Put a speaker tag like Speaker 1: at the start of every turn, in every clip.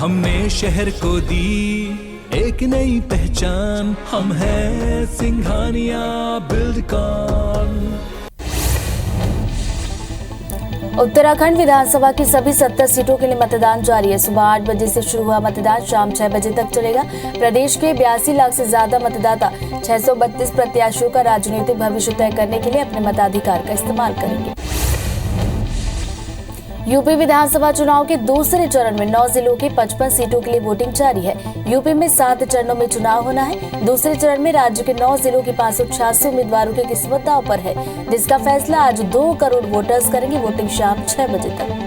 Speaker 1: हमने शहर को दी एक नई पहचान, हम हैं सिंघानिया बिल्डकॉन।
Speaker 2: उत्तराखंड विधानसभा की सभी 70 सीटों के लिए मतदान जारी है। सुबह 8 बजे से शुरू हुआ मतदान शाम 6 बजे तक चलेगा। प्रदेश के 82 लाख से ज्यादा मतदाता 632 प्रत्याशियों का राजनीतिक भविष्य तय करने के लिए अपने मताधिकार का इस्तेमाल करेंगे। यूपी विधानसभा चुनाव के दूसरे चरण में 9 जिलों की 55 सीटों के लिए वोटिंग जारी है। यूपी में 7 चरणों में चुनाव होना है। दूसरे चरण में राज्य के 9 जिलों के 586 उम्मीदवारों की किस्मत दांव पर है, जिसका फैसला आज 2 करोड़ वोटर्स करेंगे। वोटिंग शाम 6 बजे तक।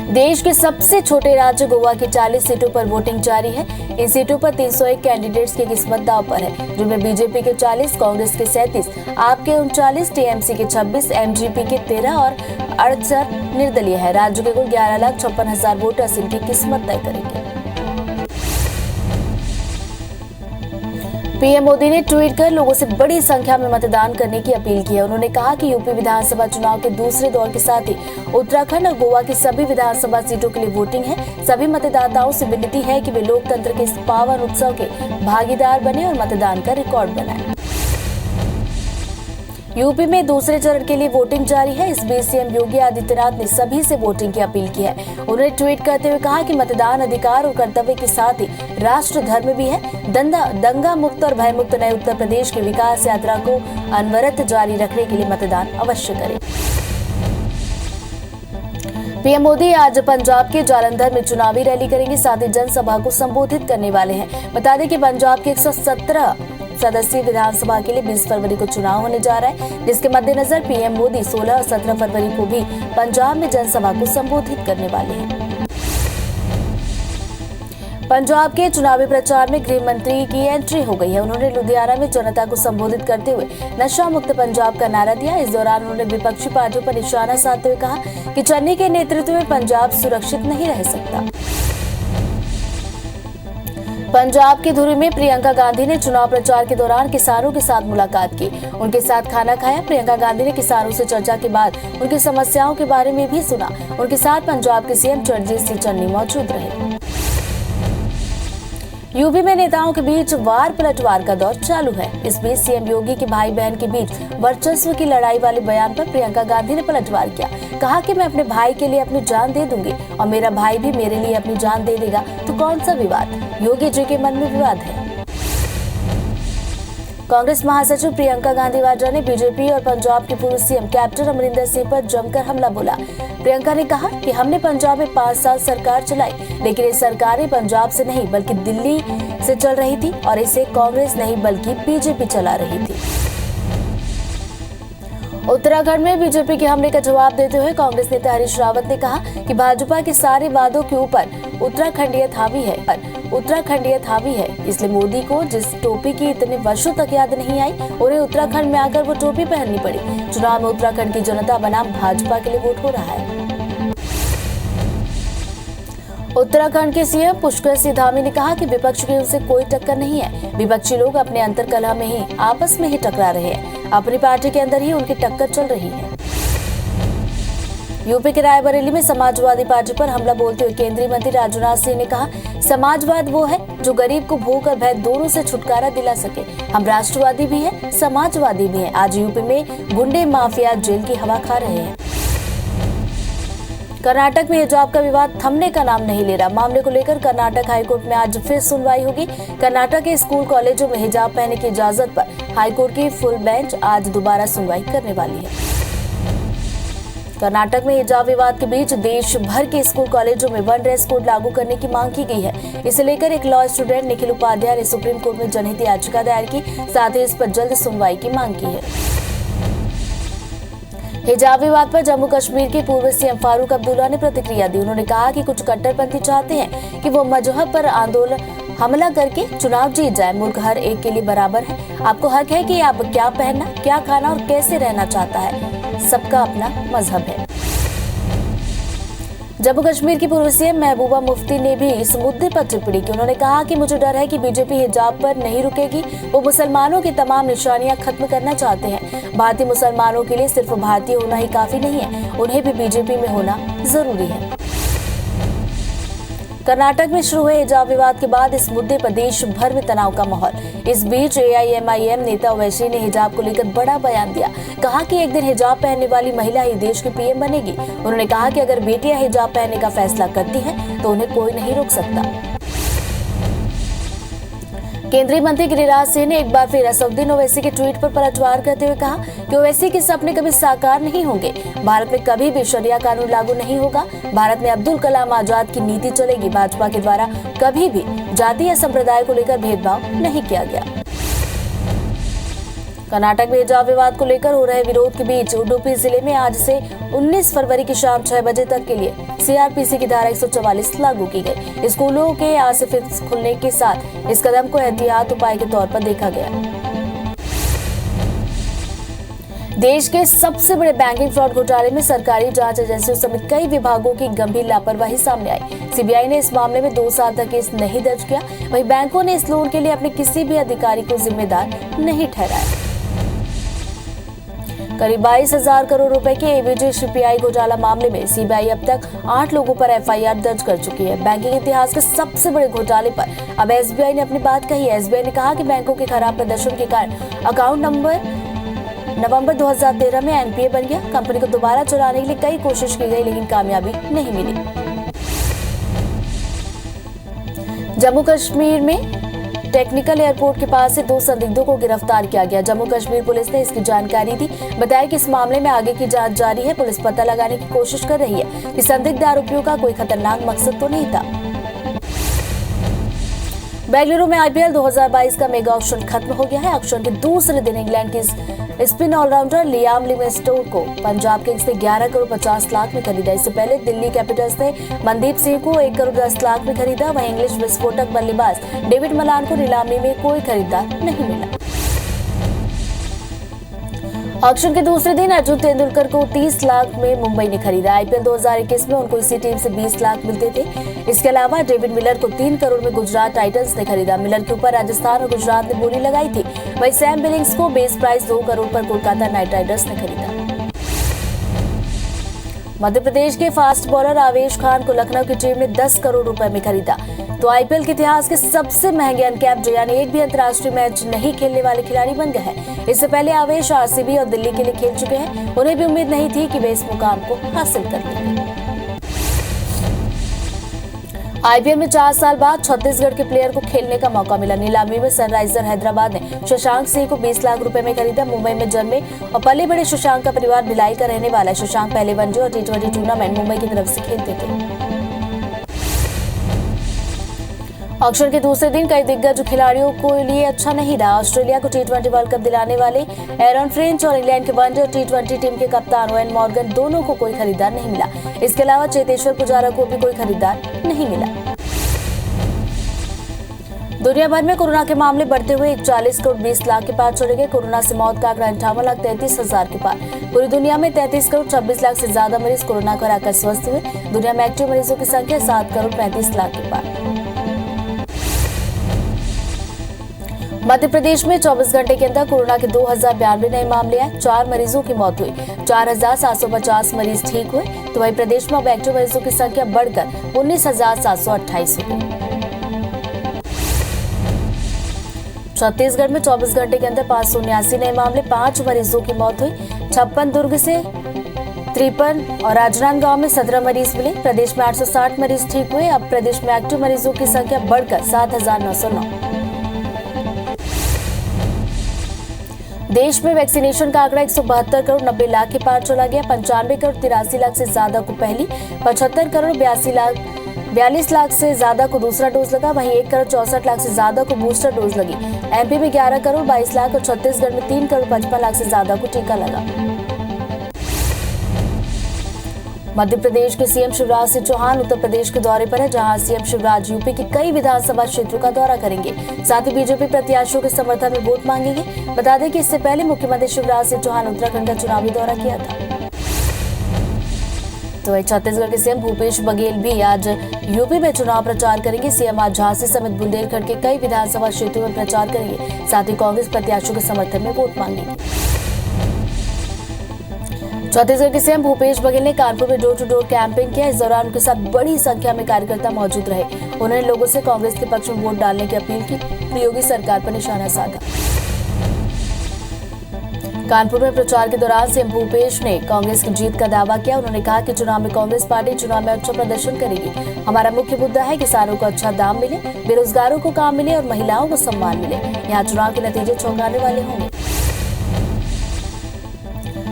Speaker 2: देश के सबसे छोटे राज्य गोवा की 40 सीटों पर वोटिंग जारी है। इन सीटों पर 301 कैंडिडेट्स की किस्मत दांव पर है, जिनमें बीजेपी के 40, कांग्रेस के 37, आप के 39, टीएमसी के 26, एमजीपी के 13 और 68 निर्दलीय है। राज्य के कुल 11,56,000 वोटर्स इनकी किस्मत तय करेंगे। पीएम मोदी ने ट्वीट कर लोगों से बड़ी संख्या में मतदान करने की अपील की है। उन्होंने कहा कि यूपी विधानसभा चुनाव के दूसरे दौर के साथ ही उत्तराखंड और गोवा की सभी विधानसभा सीटों के लिए वोटिंग है। सभी मतदाताओं से विनती है कि वे लोकतंत्र के इस पावन उत्सव के भागीदार बने और मतदान का रिकॉर्ड बनाएं। यूपी में दूसरे चरण के लिए वोटिंग जारी है। इस बीच सीएम योगी आदित्यनाथ ने सभी से वोटिंग की अपील की है। उन्होंने ट्वीट करते हुए कहा कि मतदान अधिकार और कर्तव्य के साथ ही राष्ट्र धर्म भी है। दंगा मुक्त और भय मुक्त नए उत्तर प्रदेश की विकास यात्रा को अनवरत जारी रखने के लिए मतदान अवश्य करें। पीएम मोदी आज पंजाब के जालंधर में चुनावी रैली करेंगे, साथ ही जनसभा को संबोधित करने वाले हैं। बता दें कि पंजाब के 117 सदस्यीय विधानसभा के लिए 20 फरवरी को चुनाव होने जा रहा है, जिसके मद्देनजर पीएम मोदी 16 और 17 फरवरी को भी पंजाब में जनसभा को संबोधित करने वाले हैं। पंजाब के चुनावी प्रचार में गृह मंत्री की एंट्री हो गई है। उन्होंने लुधियाना में जनता को संबोधित करते हुए नशा मुक्त पंजाब का नारा दिया। इस दौरान उन्होंने विपक्षी पार्टियों पर निशाना साधते हुए कहा कि चन्नी के नेतृत्व में पंजाब सुरक्षित नहीं रह सकता। पंजाब के धुरी में प्रियंका गांधी ने चुनाव प्रचार के दौरान किसानों के साथ मुलाकात की, उनके साथ खाना खाया। प्रियंका गांधी ने किसानों से चर्चा के बाद उनकी समस्याओं के बारे में भी सुना। उनके साथ पंजाब के सीएम चरणजीत सिंह चन्नी मौजूद रहे। यूपी में नेताओं के बीच वार पलटवार का दौर चालू है। इस बीच सीएम योगी के भाई बहन के बीच वर्चस्व की लड़ाई वाले बयान पर प्रियंका गांधी ने पलटवार किया। कहा कि मैं अपने भाई के लिए अपनी जान दे दूंगी और मेरा भाई भी मेरे लिए अपनी जान दे देगा, तो कौन सा विवाद। योगी जी के मन में विवाद है। कांग्रेस महासचिव प्रियंका गांधी वाड्रा ने बीजेपी और पंजाब के पूर्व सीएम कैप्टन अमरिंदर सिंह पर जमकर हमला बोला। प्रियंका ने कहा कि हमने पंजाब में 5 साल सरकार चलाई, लेकिन ये सरकारें पंजाब से नहीं बल्कि दिल्ली से चल रही थी और इसे कांग्रेस नहीं बल्कि बीजेपी चला रही थी। उत्तराखंड में बीजेपी के हमले का जवाब देते हुए कांग्रेस नेता हरीश रावत ने कहा कि भाजपा के सारे वादों के ऊपर उत्तराखंडियत हावी है, इसलिए मोदी को जिस टोपी की इतने वर्षों तक याद नहीं आई, उन्हें उत्तराखंड में आकर वो टोपी पहननी पड़ी। चुनाव में उत्तराखंड की जनता बनाम भाजपा के लिए वोट हो रहा है। उत्तराखंड के सीएम पुष्कर सिंह धामी ने कहा कि विपक्ष की उनसे कोई टक्कर नहीं है। विपक्षी लोग अपने अंतर्कलह में ही आपस में ही टकरा रहे हैं। अपनी पार्टी के अंदर ही उनकी टक्कर चल रही है। यूपी के रायबरेली में समाजवादी पार्टी पर हमला बोलते हुए केंद्रीय मंत्री राजनाथ सिंह ने कहा, समाजवाद वो है जो गरीब को भूख और भय दोनों से छुटकारा दिला सके। हम राष्ट्रवादी भी हैं, समाजवादी भी हैं। आज यूपी में गुंडे माफिया जेल की हवा खा रहे हैं। कर्नाटक में हिजाब का विवाद थमने का नाम नहीं ले रहा। मामले को लेकर कर्नाटक हाईकोर्ट में आज फिर सुनवाई होगी। कर्नाटक के स्कूल कॉलेजों में हिजाब पहनने की इजाजत पर हाईकोर्ट की फुल बेंच आज दोबारा सुनवाई करने वाली है। कर्नाटक में हिजाब विवाद के बीच देश भर के स्कूल कॉलेजों में वन ड्रेस कोड लागू करने की मांग की गई है। इसे लेकर एक लॉ स्टूडेंट निखिल उपाध्याय ने सुप्रीम कोर्ट में जनहित याचिका दायर की, साथ ही इस पर जल्द सुनवाई की मांग की है। हिजाब विवाद पर जम्मू कश्मीर के पूर्व सीएम फारूक अब्दुल्ला ने प्रतिक्रिया दी। उन्होंने कहा कि कुछ कट्टरपंथी चाहते हैं कि वो मजहब पर आंदोलन हमला करके चुनाव जीत जाए। मुल्क हर एक के लिए बराबर है। आपको हक है कि आप क्या पहनना, क्या खाना और कैसे रहना चाहता है। सबका अपना मजहब है। जम्मू कश्मीर की पूर्व सीएम महबूबा मुफ्ती ने भी इस मुद्दे पर टिप्पणी की। उन्होंने कहा कि मुझे डर है कि बीजेपी हिजाब पर नहीं रुकेगी। वो मुसलमानों की तमाम निशानियां खत्म करना चाहते हैं। भारतीय मुसलमानों के लिए सिर्फ भारतीय होना ही काफी नहीं है, उन्हें भी बीजेपी में होना जरूरी है। कर्नाटक में शुरू हुए हिजाब विवाद के बाद इस मुद्दे पर देश भर में तनाव का माहौल। इस बीच AIMIM नेता ओवैसी ने हिजाब को लेकर बड़ा बयान दिया। कहा कि एक दिन हिजाब पहनने वाली महिला ही देश की PM बनेगी। उन्होंने कहा कि अगर बेटियां हिजाब पहनने का फैसला करती हैं तो उन्हें कोई नहीं रोक सकता। केंद्रीय मंत्री गिरिराज सिंह ने एक बार फिर असदुद्दीन ओवैसी के ट्वीट पर पलटवार करते हुए कहा कि ओवैसी के सपने कभी साकार नहीं होंगे। भारत में कभी भी शरिया कानून लागू नहीं होगा। भारत में अब्दुल कलाम आजाद की नीति चलेगी। भाजपा के द्वारा कभी भी जाति या संप्रदाय को लेकर भेदभाव नहीं किया गया। कर्नाटक में हिजाब विवाद को लेकर हो रहे विरोध के बीच उडुपी जिले में आज से 19 फरवरी की शाम 6 बजे तक के लिए CRPC की धारा 144 लागू की गई। स्कूलों के आज से फिर खुलने के साथ इस कदम को एहतियात उपाय के तौर पर देखा गया। देश के सबसे बड़े बैंकिंग फ्रॉड घोटाले में सरकारी जांच एजेंसियों समेत कई विभागों की गंभीर लापरवाही सामने आई। CBI ने इस मामले में 2 साल तक केस नहीं दर्ज किया। वहीं बैंकों ने इस लोन के लिए अपने किसी भी अधिकारी को जिम्मेदार नहीं ठहराया। करीब 22,000 करोड़ रुपए के ABG CPI घोटाला मामले में CBI अब तक 8 लोगों पर FIR दर्ज कर चुकी है। बैंकिंग इतिहास के सबसे बड़े घोटाले पर अब SBI ने अपनी बात कही है। SBI ने कहा कि बैंकों के खराब प्रदर्शन के कारण अकाउंट नंबर नवंबर 2013 में NPA बन गया। कंपनी को दोबारा चलाने के लिए कई कोशिश की गई लेकिन कामयाबी नहीं मिली। जम्मू कश्मीर में टेक्निकल एयरपोर्ट के पास से 2 संदिग्धों को गिरफ्तार किया गया। जम्मू कश्मीर पुलिस ने इसकी जानकारी दी। बताया कि इस मामले में आगे की जांच जारी है। पुलिस पता लगाने की कोशिश कर रही है कि संदिग्ध आरोपियों का कोई खतरनाक मकसद तो नहीं था। बेंगलुरु में IPL 2022 का मेगा ऑक्शन खत्म हो गया है। ऑक्शन के दूसरे दिन इंग्लैंड की स्पिन ऑलराउंडर लियाम लिविंगस्टोन को पंजाब किंग्स ने 11 करोड़ 50 लाख में खरीदा। इससे पहले दिल्ली कैपिटल्स ने मनदीप सिंह को 1 करोड़ 10 लाख में खरीदा। वहीं इंग्लिश विस्फोटक बल्लेबाज डेविड मलान को नीलामी में कोई खरीदार नहीं मिला। ऑक्शन के दूसरे दिन अर्जुन तेंदुलकर को 30 लाख में मुंबई ने खरीदा। IPL 2021 में उनको इसी टीम से 20 लाख मिलते थे। इसके अलावा डेविड मिलर को 3 करोड़ में गुजरात टाइटंस ने खरीदा। मिलर के ऊपर राजस्थान और गुजरात ने बोली लगाई थी। वहीं सैम बिलिंग्स को बेस प्राइस 2 करोड़ पर कोलकाता नाइट राइडर्स ने खरीदा। मध्य प्रदेश के फास्ट बॉलर आवेश खान को लखनऊ की टीम ने 10 करोड़ रुपए में खरीदा। तो IPL के इतिहास के सबसे महंगे अनकैप्ड यानी एक भी अंतर्राष्ट्रीय मैच नहीं खेलने वाले खिलाड़ी बन गए हैं। इससे पहले आवेश RCB और दिल्ली के लिए खेल चुके हैं। उन्हें भी उम्मीद नहीं थी कि वे इस मुकाम को हासिल कर लेंगे। IPL में 4 साल बाद छत्तीसगढ़ के प्लेयर को खेलने का मौका मिला। नीलामी में सनराइजर हैदराबाद ने शशांक सिंह को 20 लाख रुपए में खरीदा। मुंबई में जन्मे और पले बड़े शशांक का परिवार भिलाई का रहने वाला है। शशांक पहले वनडे और T20 टूर्नामेंट मुंबई की तरफ से खेलते थे। ऑक्शन के दूसरे दिन कई दिग्गज खिलाड़ियों को लिए अच्छा नहीं रहा। ऑस्ट्रेलिया को T20 वर्ल्ड कप दिलाने वाले एरन फ्रेंच और इंग्लैंड के वनडे और T20 टीम के कप्तान ओवेन मॉर्गन दोनों को कोई खरीदार नहीं मिला। इसके अलावा चेतेश्वर पुजारा को भी कोई खरीदार नहीं मिला। दुनिया भर में कोरोना के मामले बढ़ते हुए 41 करोड़ 20 लाख के पार चले गए। कोरोना से मौत का आंकड़ा 58,33,000 के पार। पूरी दुनिया में 33 करोड़ 26 लाख से ज्यादा मरीज कोरोना को हराकर स्वस्थ हुए। दुनिया में एक्टिव मरीजों की संख्या 7 करोड़ 35 लाख के पार। मध्य प्रदेश में 24 घंटे के अंदर कोरोना के 2092 नए मामले आए। 4 मरीजों की मौत हुई। 4,750 मरीज ठीक हुए। तो वहीं प्रदेश में अब एक्टिव मरीजों की संख्या बढ़कर 19,728 हो गई। छत्तीसगढ़ में 24 घंटे के अंदर 579 नए मामले, 5 मरीजों की मौत हुई। 56 दुर्ग से 53 और राजनांदगांव में 17 मरीज मिले। प्रदेश में 860 मरीज ठीक हुए। अब प्रदेश में एक्टिव मरीजों की संख्या बढ़कर 7,909। देश में वैक्सीनेशन का आंकड़ा 172 करोड़ 90 लाख के पार चला गया। 95 करोड़ 83 लाख से ज्यादा को पहली, 75 करोड़ 42 लाख से ज्यादा को दूसरा डोज लगा। वहीं 1 करोड़ 64 लाख से ज्यादा को बूस्टर डोज लगी। MP में 11 करोड़ 22 लाख और छत्तीसगढ़ में 3 करोड़ 55 लाख से ज्यादा को टीका लगा। मध्य प्रदेश के CM शिवराज सिंह चौहान उत्तर प्रदेश के दौरे पर है, जहां CM शिवराज यूपी के कई विधानसभा क्षेत्रों का दौरा करेंगे। साथ ही बीजेपी प्रत्याशियों के समर्थन में वोट मांगेंगे। बता दें कि इससे पहले मुख्यमंत्री शिवराज सिंह चौहान उत्तराखंड का चुनावी दौरा किया था। तो छत्तीसगढ़ के CM भूपेश बघेल भी आज यूपी में चुनाव प्रचार करेंगे। CM आज झांसी समेत बुंदेलखंड के कई विधानसभा क्षेत्रों में प्रचार करेंगे। साथ ही कांग्रेस प्रत्याशियों के समर्थन में वोट मांगेंगे। छत्तीसगढ़ के सीएम भूपेश बघेल ने कानपुर में डोर टू डोर कैंपेन किया। इस दौरान उनके साथ बड़ी संख्या में कार्यकर्ता मौजूद रहे। उन्होंने लोगों से कांग्रेस के पक्ष में वोट डालने की अपील की। योगी सरकार पर निशाना साधा। कानपुर में प्रचार के दौरान सीएम भूपेश ने कांग्रेस की जीत का दावा किया। उन्होंने कहा कि चुनाव में कांग्रेस पार्टी चुनाव में अच्छा प्रदर्शन करेगी। हमारा मुख्य मुद्दा है किसानों को अच्छा दाम मिले, बेरोजगारों को काम मिले और महिलाओं को सम्मान मिले। यहाँ चुनाव के नतीजे चौंकाने वाले होंगे।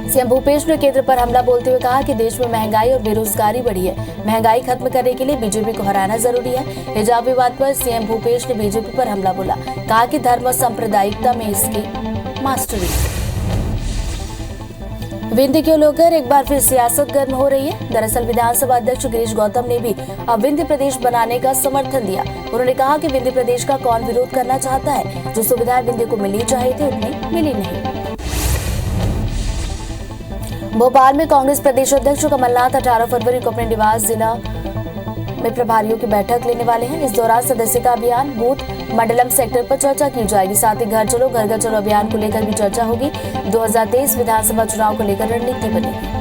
Speaker 2: सीएम भूपेश ने केंद्र पर हमला बोलते हुए कहा कि देश में महंगाई और बेरोजगारी बढ़ी है। महंगाई खत्म करने के लिए बीजेपी को हराना जरूरी है। हिजाब विवाद पर सीएम भूपेश ने बीजेपी पर हमला बोला। कहा कि धर्म और सांप्रदायिकता में इसकी मास्टरी। विंध्य को लेकर एक बार फिर सियासत गर्म हो रही है। दरअसल विधानसभा अध्यक्ष गिरीश गौतम ने भी अब विंध्य प्रदेश बनाने का समर्थन दिया। उन्होंने कहा कि विंध्य प्रदेश का कौन विरोध करना चाहता है। जो सुविधाएं विंध्य को मिलनी चाहिए थी उतनी मिली नहीं। भोपाल में कांग्रेस प्रदेश अध्यक्ष कमलनाथ 18 फरवरी को अपने निवास जिला में प्रभारियों की बैठक लेने वाले हैं। इस दौरान सदस्यता अभियान, बूथ, मंडलम सेक्टर पर चर्चा की जाएगी। साथ ही घर चलो घर घर चलो अभियान को लेकर भी चर्चा होगी। 2023 विधानसभा चुनाव को लेकर रणनीति बनेगी।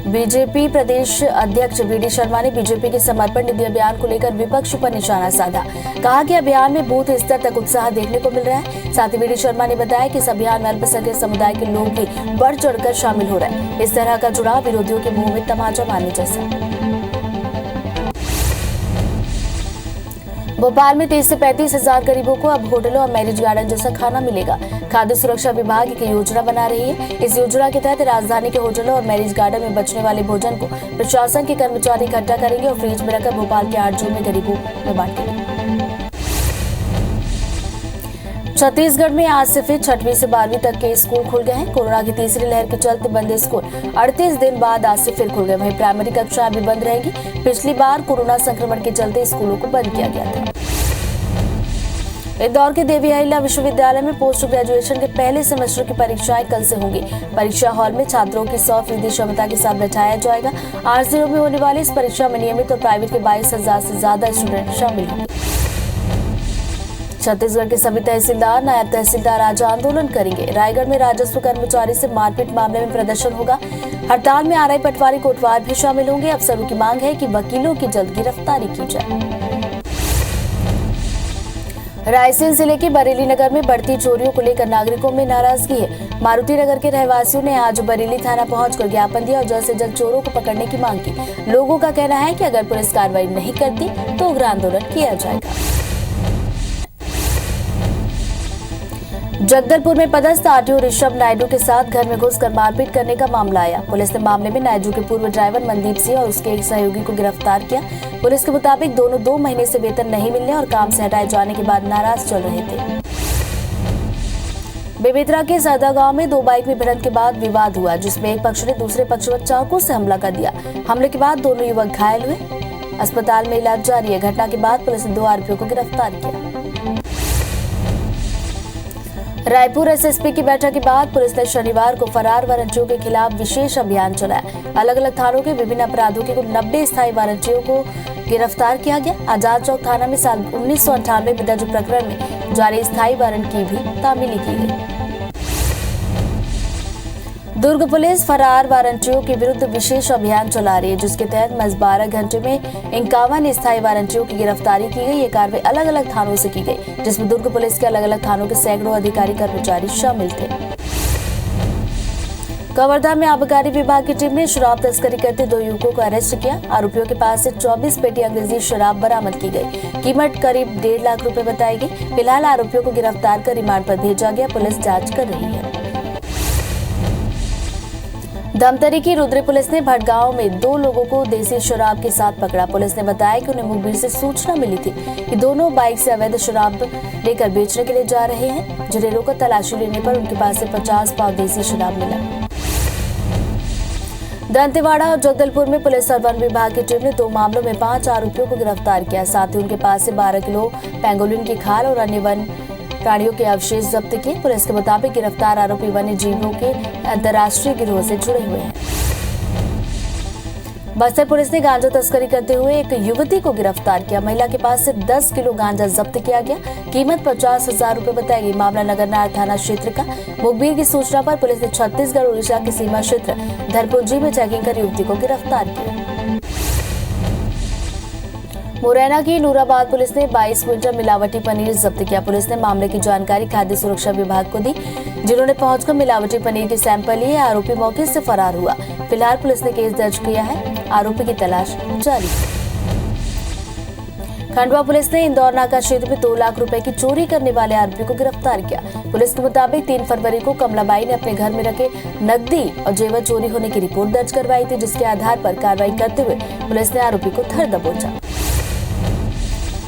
Speaker 2: बीजेपी प्रदेश अध्यक्ष वीडी शर्मा ने बीजेपी के समर्पण निधि अभियान को लेकर विपक्ष पर निशाना साधा। कहा कि अभियान में बूथ स्तर तक उत्साह देखने को मिल रहा है। साथ ही वीडी शर्मा ने बताया कि इस अभियान में अल्पसंख्यक समुदाय के लोग भी बढ़ चढ़कर शामिल हो रहे हैं। इस तरह का जुड़ाव विरोधियों के मुंह में तमाचा मारने जैसा। भोपाल में 30 से 35 हजार गरीबों को अब होटलों और मैरिज गार्डन जैसा खाना मिलेगा। खाद्य सुरक्षा विभाग की योजना बना रही है। इस योजना के तहत राजधानी के होटलों और मैरिज गार्डन में बचने वाले भोजन को प्रशासन के कर्मचारी इकट्ठा करेंगे और फ्रिज में रखकर भोपाल के 8 जोन में गरीबों में बांटेंगे। छत्तीसगढ़ में आज से फिर 6वीं से 12वीं तक के स्कूल खुल गए हैं। कोरोना की तीसरी लहर के चलते बंद स्कूल 38 दिन बाद आज से फिर खुल गए। वहीं प्राइमरी कक्षाएं भी बंद रहेंगी। पिछली बार कोरोना संक्रमण के चलते स्कूलों को बंद किया गया था। इंदौर के देवी अहिल्या विश्वविद्यालय में पोस्ट ग्रेजुएशन के पहले सेमेस्टर की परीक्षाएं कल से होंगी। परीक्षा हॉल में छात्रों की 100% क्षमता के साथ बैठाया जाएगा। 8 जिलों में होने वाली इस परीक्षा में नियमित और प्राइवेट के 22,000 से ज्यादा स्टूडेंट शामिल होंगे। छत्तीसगढ़ के सभी तहसीलदार, नायब तहसीलदार आज आंदोलन करेंगे। रायगढ़ में राजस्व कर्मचारी से मारपीट मामले में प्रदर्शन होगा। हड़ताल में आरआई, पटवारी, कोटवार भी शामिल होंगे। अफसरों की मांग है कि वकीलों की जल्द गिरफ्तारी की जाए। रायसेन जिले के बरेली नगर में बढ़ती चोरियों को लेकर नागरिकों में नाराजगी है। मारुति नगर के रहवासियों ने आज बरेली थाना पहुंचकर ज्ञापन दिया और जल्द से जल्द चोरों को पकड़ने की मांग की। लोगों का कहना है कि अगर पुलिस कार्रवाई नहीं करती तो उग्र आंदोलन किया जाएगा। जगदलपुर में पदस्थ आरटीओ ऋषभ नायडू के साथ घर में घुसकर मारपीट करने का मामला आया। पुलिस ने मामले में नायडू के पूर्व ड्राइवर मनदीप सिंह और उसके एक सहयोगी को गिरफ्तार किया। पुलिस के मुताबिक दोनों 2 महीने से वेतन नहीं मिलने और काम से हटाए जाने के बाद नाराज चल रहे थे। बेमेतरा के सरदा गांव में 2 बाइक में भिड़ंत के बाद विवाद हुआ, जिसमें एक पक्ष ने दूसरे पक्ष पर चाकू से हमला कर दिया। हमले के बाद दोनों युवक घायल हुए। अस्पताल में इलाज जारी है। घटना के बाद पुलिस ने 2 आरोपियों को गिरफ्तार किया। रायपुर एसएसपी की बैठक के बाद पुलिस ने शनिवार को फरार वारंटियों के खिलाफ विशेष अभियान चलाया। अलग अलग थानों के विभिन्न अपराधों के कुल 90 स्थायी वारंटियों को गिरफ्तार किया गया। आजाद चौक थाना में साल 1998 में दर्ज प्रकरण में जारी स्थायी वारंट की भी तामीली की गई। दुर्ग पुलिस फरार वारंटियों के विरुद्ध विशेष अभियान चला रही है, जिसके तहत महज 12 घंटे में 51 स्थायी वारंटियों की गिरफ्तारी की गई। ये कार्रवाई अलग अलग थानों से की गई, जिसमें दुर्ग पुलिस के अलग अलग थानों के सैकड़ों अधिकारी कर्मचारी शामिल थे। कवर्धा में आबकारी विभाग की टीम ने शराब तस्करी करते 2 युवकों को अरेस्ट किया। आरोपियों के पास से 24 पेटी अंग्रेजी शराब बरामद की गई। कीमत करीब 1.5 लाख रुपए बताई गई। फिलहाल आरोपियों को गिरफ्तार कर रिमांड पर भेजा गया। पुलिस जांच कर रही है। धमतरी की रुद्री पुलिस ने भटगांव में 2 लोगों को देसी शराब के साथ पकड़ा। पुलिस ने बताया कि उन्हें मुखबिर से सूचना मिली थी कि दोनों बाइक से अवैध शराब लेकर बेचने के लिए जा रहे हैं। जिन्हें रोकर तलाशी लेने पर उनके पास से 50 पाव देसी शराब मिला। दंतेवाड़ा और जगदलपुर में पुलिस और वन विभाग की टीम ने 2 मामलों में 5 आरोपियों को गिरफ्तार किया। साथ ही उनके पास से 12 किलो पेंगोलिन की खाल और अन्य वन प्राणियों के अवशेष जब्त किए। पुलिस के मुताबिक गिरफ्तार आरोपी वन्य जीवों के अंतर्राष्ट्रीय गिरोह से जुड़े हुए हैं। बस्तर पुलिस ने गांजा तस्करी करते हुए एक युवती को गिरफ्तार किया। महिला के पास से 10 किलो गांजा जब्त किया गया। कीमत 50,000 रुपए बताई गई। मामला नगरनार थाना क्षेत्र का। मुखबिर की सूचना पर पुलिस ने छत्तीसगढ़ उड़ीसा के सीमा क्षेत्र धरपुंजी में चेकिंग कर युवती को गिरफ्तार किया। मुरैना की नूराबाद पुलिस ने 22 क्विंटल मिलावटी पनीर जब्त किया। पुलिस ने मामले की जानकारी खाद्य सुरक्षा विभाग को दी, जिन्होंने पहुंचकर मिलावटी पनीर के सैंपल लिए। आरोपी मौके से फरार हुआ। फिलहाल पुलिस ने केस दर्ज किया है। आरोपी की तलाश जारी। खंडवा पुलिस ने इंदौर नाका क्षेत्र में 2 लाख रुपए की चोरी करने वाले आरोपी को गिरफ्तार किया। पुलिस के मुताबिक 3 फरवरी को कमलाबाई ने अपने घर में रखे नकदी और जेवर चोरी होने की रिपोर्ट दर्ज करवाई थी, जिसके आधार पर कार्रवाई करते हुए पुलिस ने आरोपी को धर दबोचा।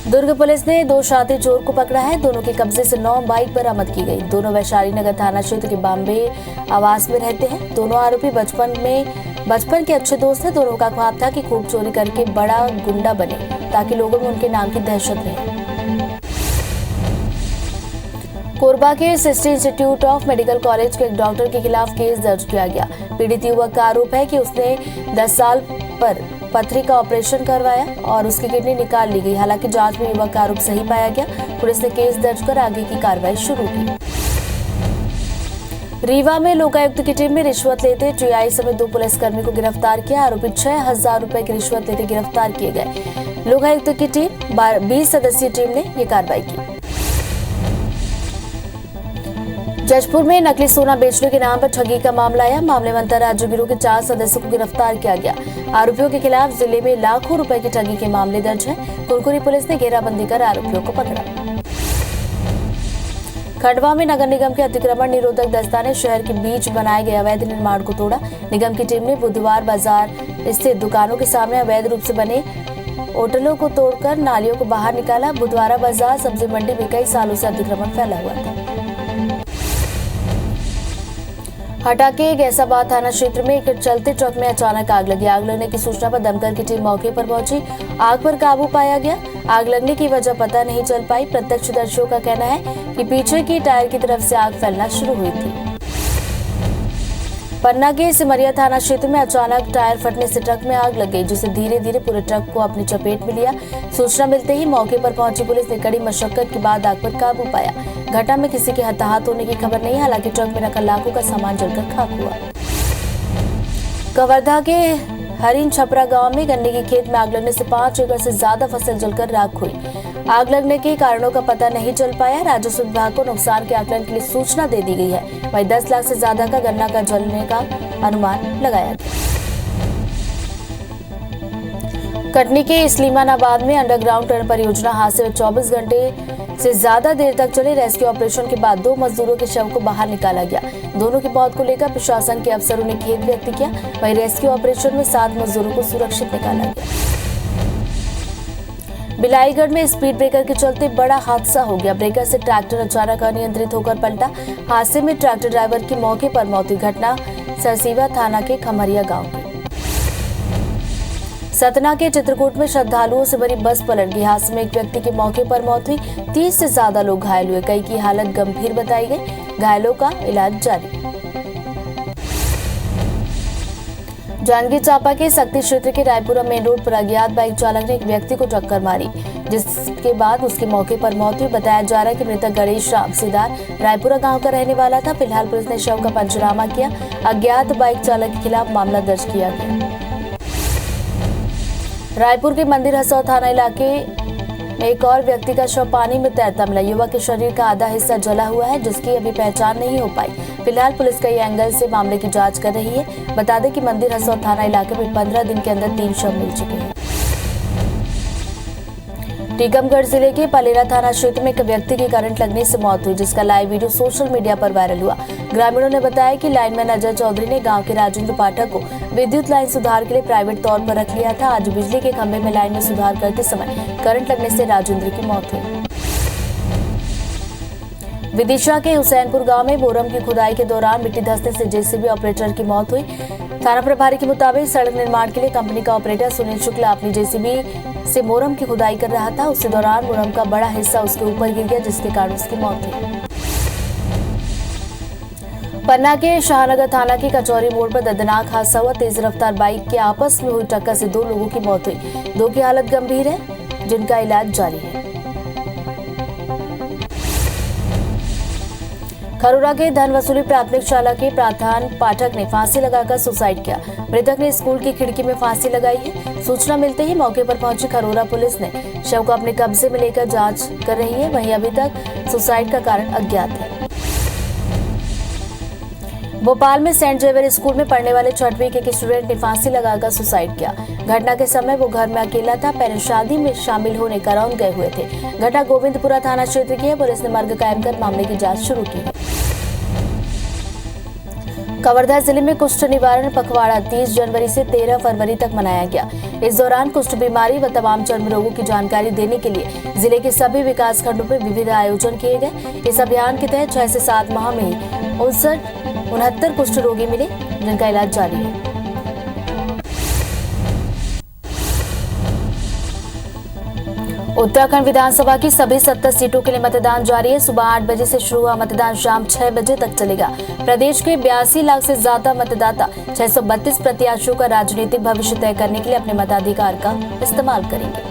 Speaker 2: दुर्ग पुलिस ने 2 शातिर चोर को पकड़ा है। दोनों के कब्जे से 9 बाइक बरामद की गई। दोनों वैशाली नगर थाना क्षेत्र के बॉम्बे आवास में रहते हैं। दोनों आरोपी बचपन के अच्छे दोस्त हैं। दोनों का ख्वाब था कि खूब चोरी करके बड़ा गुंडा बने, ताकि लोगों में उनके नाम की दहशत रहे। कोरबा के सिस्टी इंस्टीट्यूट ऑफ मेडिकल कॉलेज के एक डॉक्टर के खिलाफ केस दर्ज किया गया। पीड़ित युवक का आरोप है कि उसने 10 साल पर पथरी का ऑपरेशन करवाया और उसकी किडनी निकाल ली गई। हालांकि जांच में युवक का आरोप सही पाया गया। पुलिस ने केस दर्ज कर आगे की कार्रवाई शुरू की। रीवा में लोकायुक्त की टीम ने रिश्वत लेते टीआई समेत 2 पुलिसकर्मी को गिरफ्तार किया। आरोपी 6,000 रुपए की रिश्वत लेते गिरफ्तार किए गए। लोकायुक्त की टीम 20 सदस्यीय टीम ने ये कार्रवाई की। जजपुर में नकली सोना बेचने के नाम पर ठगी का मामला आया। मामले में अंतर्राज्यीय गिरोह के 4 सदस्यों को गिरफ्तार किया गया। आरोपियों के खिलाफ जिले में लाखों रुपए की ठगी के मामले दर्ज हैं। कुरकुरी पुलिस ने घेराबंदी कर आरोपियों को पकड़ा। खंडवा में नगर निगम के अतिक्रमण निरोधक दस्ता ने शहर के बीच बनाए गए अवैध निर्माण को तोड़ा। निगम की टीम ने बुधवार बाजार स्थित दुकानों के सामने अवैध रूप से बने होटलों को तोड़कर नालियों को बाहर निकाला। बुधवारा बाजार सब्जी मंडी में कई सालों से अतिक्रमण फैला हुआ था। हटा के गैसाबाद थाना क्षेत्र में एक चलते ट्रक में अचानक आग लगी। आग लगने की सूचना पर दमकल की टीम मौके पर पहुंची। आग पर काबू पाया गया। आग लगने की वजह पता नहीं चल पाई। प्रत्यक्षदर्शियों का कहना है कि पीछे की टायर की तरफ से आग फैलना शुरू हुई थी। पन्ना के सिमरिया थाना क्षेत्र में अचानक टायर फटने से ट्रक में आग लग गई, जिसे धीरे धीरे पूरे ट्रक को अपनी चपेट में लिया। सूचना मिलते ही मौके पर पहुंची पुलिस ने कड़ी मशक्कत के बाद आग पर काबू पाया। घटना में किसी के हताहत होने की खबर नहीं। हालांकि ट्रक में रखा लाखों का सामान जलकर खाक हुआ। कवर्धा के हरिन छपरा गांव में गन्ने के खेत में आग लगने से 5 एकड़ से ज्यादा फसल जलकर राख हुई। आग लगने के कारणों का पता नहीं चल पाया। राजस्व विभाग को नुकसान के आकलन के लिए सूचना दे दी गई है। वहीं 10 लाख से ज्यादा का गन्ना का जलने का अनुमान लगाया गया। कटनी के इस्लामाबाद में अंडरग्राउंड टनल परियोजना हादसे में 24 घंटे से ज्यादा देर तक चले रेस्क्यू ऑपरेशन के बाद 2 मजदूरों के शव को बाहर निकाला गया। दोनों की मौत को लेकर प्रशासन के अफसरों ने खेद व्यक्त किया। वहीं रेस्क्यू ऑपरेशन में 7 मजदूरों को सुरक्षित निकाला गया। बिलाईगढ़ में स्पीड ब्रेकर के चलते बड़ा हादसा हो गया। ब्रेकर से ट्रैक्टर अचानक अनियंत्रित होकर पलटा। हादसे में ट्रैक्टर ड्राइवर की मौके पर मौत हुई। घटना सरसीवा थाना के खमरिया गांव की। सतना के चित्रकूट में श्रद्धालुओं से भरी बस पलट गई। हादसे में एक व्यक्ति की मौके पर मौत हुई। 30 से ज्यादा लोग घायल हुए। कई की हालत गंभीर बताई गई। घायलों का इलाज जारी। जांजगीर चांपा के शक्ति क्षेत्र के रायपुरा मेन रोड पर अज्ञात बाइक चालक ने एक व्यक्ति को टक्कर मारी, जिसके बाद उसकी मौके पर मौत हुई। बताया जा रहा है कि मृतक गणेश राम सीदार रायपुरा गांव का रहने वाला था। फिलहाल पुलिस ने शव का पंचनामा किया। अज्ञात बाइक चालक के खिलाफ मामला दर्ज किया गया। रायपुर के मंदिर हसौद थाना इलाके में एक और व्यक्ति का शव पानी में तैरता मिला। युवक के शरीर का आधा हिस्सा जला हुआ है, जिसकी अभी पहचान नहीं हो पाई। फिलहाल पुलिस कई एंगल से मामले की जांच कर रही है। बता दें कि मंदिर हसौद थाना इलाके में 15 दिन के अंदर 3 शव मिल चुके हैं। टीकमगढ़ जिले के पलेरा थाना क्षेत्र में एक व्यक्ति की करंट लगने से मौत हुई, जिसका लाइव वीडियो सोशल मीडिया पर वायरल हुआ। ग्रामीणों ने बताया कि लाइनमैन अजय चौधरी ने गांव के राजेंद्र पाठक को विद्युत लाइन सुधार के लिए प्राइवेट तौर पर रख लिया था। आज बिजली के खंभे में लाइन में सुधार करते समय करंट लगने से राजेंद्र की मौत हुई। विदिशा के हुसैनपुर गांव में बोरम की खुदाई के दौरान मिट्टी धंसने से जेसीबी ऑपरेटर की मौत हुई। थाना प्रभारी के मुताबिक सड़क निर्माण के लिए कंपनी का ऑपरेटर सुनील शुक्ला अपनी जेसीबी से मोरम की खुदाई कर रहा था। उसी दौरान मोरम का बड़ा हिस्सा उसके ऊपर गिर गया, जिसके कारण उसकी मौत हुई। पन्ना के शाहनगर थाना की कचौरी मोड़ पर दर्दनाक हादसा हुआ। तेज रफ्तार बाइक के आपस में हुई टक्कर से 2 लोगों की मौत हुई। 2 की हालत गंभीर है, जिनका इलाज जारी है। खरोरा के धन वसूली प्राथमिक शाला के प्रधान पाठक ने फांसी लगाकर सुसाइड किया। मृतक ने स्कूल की खिड़की में फांसी लगाई है। सूचना मिलते ही मौके पर पहुंची खरोरा पुलिस ने शव को अपने कब्जे में लेकर जांच कर रही है। वहीं अभी तक सुसाइड का कारण अज्ञात है। भोपाल में सेंट जेवियर स्कूल में पढ़ने वाले 6वीं के एक स्टूडेंट ने फांसी लगाकर सुसाइड किया। घटना के समय वो घर में अकेला था। पेरेंट्स शादी में शामिल होने करौंद गए हुए थे। घटना गोविंदपुरा थाना क्षेत्र की है। पुलिस ने मर्ग कायम कर मामले की जांच शुरू की है। कवर्धा जिले में कुष्ठ निवारण पखवाड़ा 30 जनवरी से 13 फरवरी तक मनाया गया। इस दौरान कुष्ठ बीमारी व तमाम चर्म रोगों की जानकारी देने के लिए जिले के सभी विकास खंडों में विविध आयोजन किए गए। इस अभियान के तहत 6 से 7 माह में ही 69 कुष्ठ रोगी मिले, जिनका इलाज जारी है। उत्तराखंड विधानसभा की सभी 70 सीटों के लिए मतदान जारी है। सुबह 8 बजे से शुरू हुआ मतदान शाम 6 बजे तक चलेगा। प्रदेश के 82 लाख से ज्यादा मतदाता 632 प्रत्याशियों का राजनीतिक भविष्य तय करने के लिए अपने मताधिकार का इस्तेमाल करेंगे।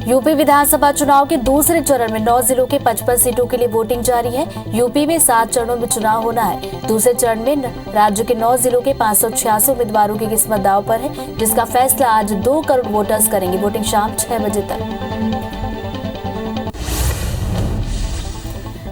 Speaker 2: यूपी विधानसभा चुनाव के दूसरे चरण में 9 जिलों के 55 सीटों के लिए वोटिंग जारी है। यूपी में 7 चरणों में चुनाव होना है। दूसरे चरण में राज्य के 9 जिलों के 586 उम्मीदवारों की किस्मत दांव पर है, जिसका फैसला आज 2 करोड़ वोटर्स करेंगे। वोटिंग शाम 6 बजे तक।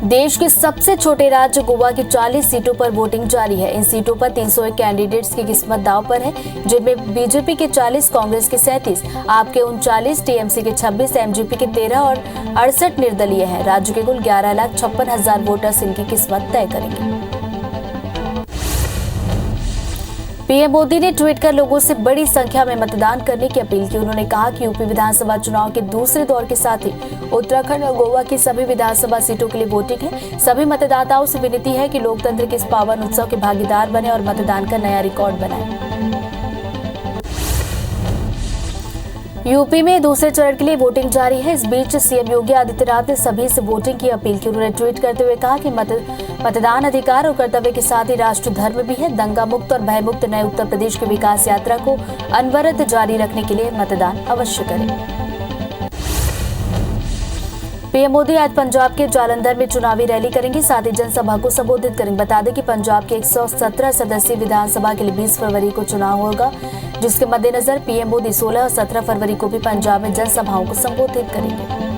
Speaker 2: देश के सबसे छोटे राज्य गोवा की 40 सीटों पर वोटिंग जारी है। इन सीटों पर 301 कैंडिडेट्स की किस्मत दांव पर है, जिनमें बीजेपी के 40, कांग्रेस के 37, आप के 39, टीएमसी के 26, एमजीपी के 13 और 68 निर्दलीय हैं। राज्य के कुल 11,56,000 वोटर्स इनकी किस्मत तय करेंगे। पीएम मोदी ने ट्वीट कर लोगों से बड़ी संख्या में मतदान करने की अपील की। उन्होंने कहा कि यूपी विधानसभा चुनाव के दूसरे दौर के साथ ही उत्तराखंड और गोवा की सभी विधानसभा सीटों के लिए वोटिंग है। सभी मतदाताओं से विनती है कि लोकतंत्र के इस पावन उत्सव के भागीदार बने और मतदान का नया रिकॉर्ड बनाएं। यूपी में दूसरे चरण के लिए वोटिंग जारी है। इस बीच सीएम योगी आदित्यनाथ ने सभी से वोटिंग की अपील की। उन्होंने ट्वीट करते हुए कहा कि मतदान अधिकार और कर्तव्य के साथ ही राष्ट्र धर्म भी है। दंगा मुक्त और भय मुक्त नए उत्तर प्रदेश की विकास यात्रा को अनवरत जारी रखने के लिए मतदान अवश्य करें। पीएम मोदी आज पंजाब के जालंधर में चुनावी रैली करेंगे, साथ ही जनसभा को संबोधित करेंगे। बता दें कि पंजाब के 117 सदस्यीय विधानसभा के लिए 20 फरवरी को चुनाव होगा, जिसके मद्देनजर पीएम मोदी 16 और 17 फरवरी को भी पंजाब में जनसभाओं को संबोधित करेंगे।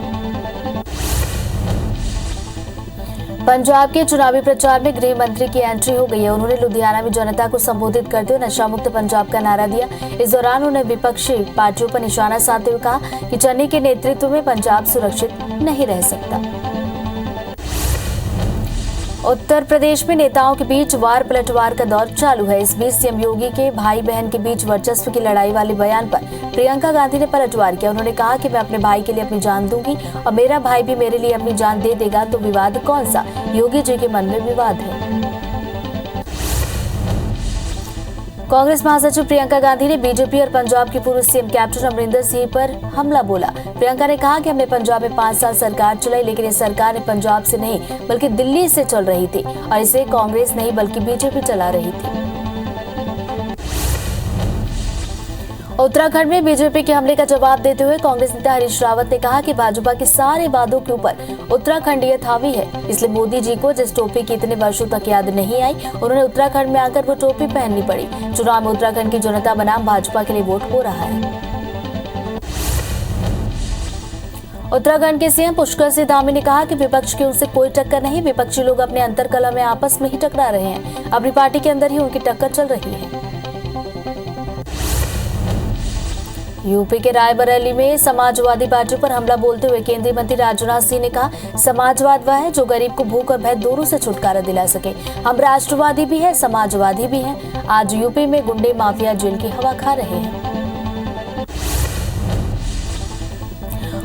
Speaker 2: पंजाब के चुनावी प्रचार में गृह मंत्री की एंट्री हो गई है। उन्होंने लुधियाना में जनता को संबोधित करते हुए नशा मुक्त पंजाब का नारा दिया। इस दौरान उन्होंने विपक्षी पार्टियों पर निशाना साधते हुए कहा कि चन्नी के नेतृत्व में पंजाब सुरक्षित नहीं रह सकता। उत्तर प्रदेश में नेताओं के बीच वार पलटवार का दौर चालू है। इस बीच सीएम योगी के भाई बहन के बीच वर्चस्व की लड़ाई वाले बयान पर प्रियंका गांधी ने पलटवार किया। उन्होंने कहा कि मैं अपने भाई के लिए अपनी जान दूंगी और मेरा भाई भी मेरे लिए अपनी जान दे देगा, तो विवाद कौन सा? योगी जी के मन में विवाद है। कांग्रेस महासचिव प्रियंका गांधी ने बीजेपी और पंजाब के पूर्व सीएम कैप्टन अमरिंदर सिंह पर हमला बोला। प्रियंका ने कहा कि हमने पंजाब में 5 साल सरकार चलाई, लेकिन इस सरकार ने पंजाब से नहीं बल्कि दिल्ली से चल रही थी और इसे कांग्रेस नहीं बल्कि बीजेपी चला रही थी। उत्तराखंड में बीजेपी के हमले का जवाब देते हुए कांग्रेस नेता हरीश रावत ने कहा कि भाजपा के सारे वादों के ऊपर उत्तराखंडियत हावी है, इसलिए मोदी जी को जिस टोपी की इतने वर्षों तक याद नहीं आई, उन्होंने उत्तराखंड में आकर वो टोपी पहननी पड़ी। चुनाव में उत्तराखंड की जनता बनाम भाजपा के लिए वोट हो रहा है। उत्तराखंड के सीएम पुष्कर सिंह धामी ने कहा कि विपक्ष की उनसे कोई टक्कर नहीं। विपक्षी लोग अपने अंतरकलह में आपस में ही टकरा रहे हैं। अपनी पार्टी के अंदर ही उनकी टक्कर चल रही है। यूपी के रायबरेली में समाजवादी पार्टी पर हमला बोलते हुए केंद्रीय मंत्री राजनाथ सिंह ने कहा, समाजवाद वह है जो गरीब को भूख और भय दोनों से छुटकारा दिला सके। हम राष्ट्रवादी भी है, समाजवादी भी हैं। आज यूपी में गुंडे माफिया जेल की हवा खा रहे हैं।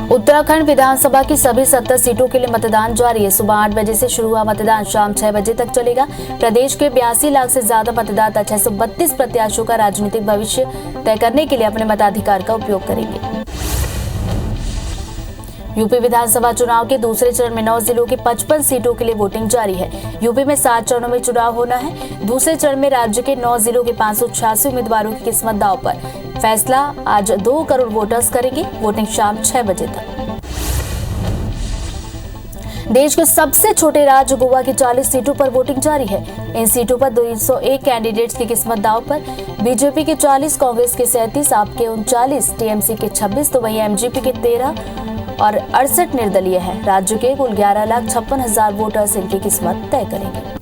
Speaker 2: उत्तराखंड विधानसभा की सभी 70 सीटों के लिए मतदान जारी है। सुबह 8 बजे से शुरू हुआ मतदान शाम 6 बजे तक चलेगा। प्रदेश के 82 लाख से ज्यादा मतदाता 632 प्रत्याशियों का राजनीतिक भविष्य तय करने के लिए अपने मताधिकार का उपयोग करेंगे। यूपी विधानसभा चुनाव के दूसरे चरण में 9 जिलों के 55 सीटों के लिए वोटिंग जारी है। यूपी में 7 चरणों में चुनाव होना है। दूसरे चरण में राज्य के 9 जिलों के 586 उम्मीदवारों की किस्मत दांव पर। फैसला आज 2 करोड़ वोटर्स करेंगे। वोटिंग शाम 6 बजे तक। देश के सबसे छोटे राज्य गोवा की 40 सीटों पर वोटिंग जारी है। इन सीटों पर 201 कैंडिडेट्स की किस्मत दांव पर। बीजेपी के 40, कांग्रेस के 37, आप के 39, टीएमसी के 26 तो वहीं एमजीपी के 13 और 68 निर्दलीय हैं। राज्य के कुल 11,56,000 वोटर्स इनकी किस्मत तय करेंगे।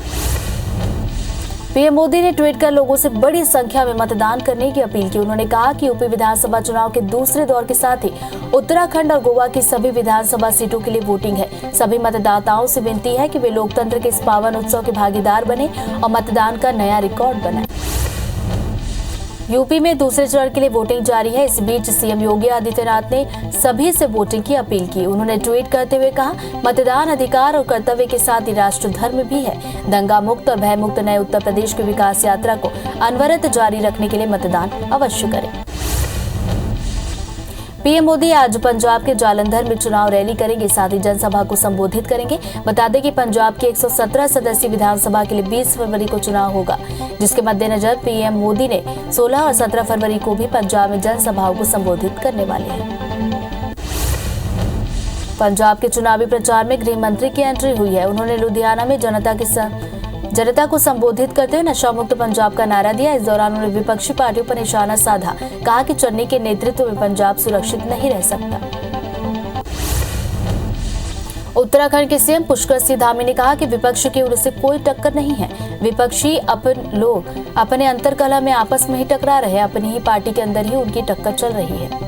Speaker 2: पीएम मोदी ने ट्वीट कर लोगों से बड़ी संख्या में मतदान करने की अपील की। उन्होंने कहा कि यूपी विधानसभा चुनाव के दूसरे दौर के साथ ही उत्तराखंड और गोवा की सभी विधानसभा सीटों के लिए वोटिंग है। सभी मतदाताओं से विनती है कि वे लोकतंत्र के इस पावन उत्सव के भागीदार बने और मतदान का नया रिकॉर्ड बनाएं। यूपी में दूसरे चरण के लिए वोटिंग जारी है। इस बीच सीएम योगी आदित्यनाथ ने सभी से वोटिंग की अपील की। उन्होंने ट्वीट करते हुए कहा, मतदान अधिकार और कर्तव्य के साथ ही राष्ट्र धर्म भी है। दंगा मुक्त और भय मुक्त नए उत्तर प्रदेश की विकास यात्रा को अनवरत जारी रखने के लिए मतदान अवश्य करें। पीएम मोदी आज पंजाब के जालंधर में चुनाव रैली करेंगे, साथ ही जनसभा को संबोधित करेंगे। बता दें कि पंजाब की 117 सदस्यीय विधानसभा के लिए 20 फरवरी को चुनाव होगा, जिसके मद्देनजर पीएम मोदी ने 16 और 17 फरवरी को भी पंजाब में जनसभाओं को संबोधित करने वाले हैं। पंजाब के चुनावी प्रचार में गृह मंत्री की एंट्री हुई है। उन्होंने लुधियाना में जनता को संबोधित करते हुए नशा मुक्त पंजाब का नारा दिया। इस दौरान उन्होंने विपक्षी पार्टियों पर निशाना साधा। कहा कि चन्नी के नेतृत्व में पंजाब सुरक्षित नहीं रह सकता। उत्तराखंड के सीएम पुष्कर सिंह धामी ने कहा कि विपक्ष की ओर से कोई टक्कर नहीं है। विपक्षी लोग अपने अंतर्कलह में आपस में ही टकरा रहे हैं। अपनी ही पार्टी के अंदर ही उनकी टक्कर चल रही है।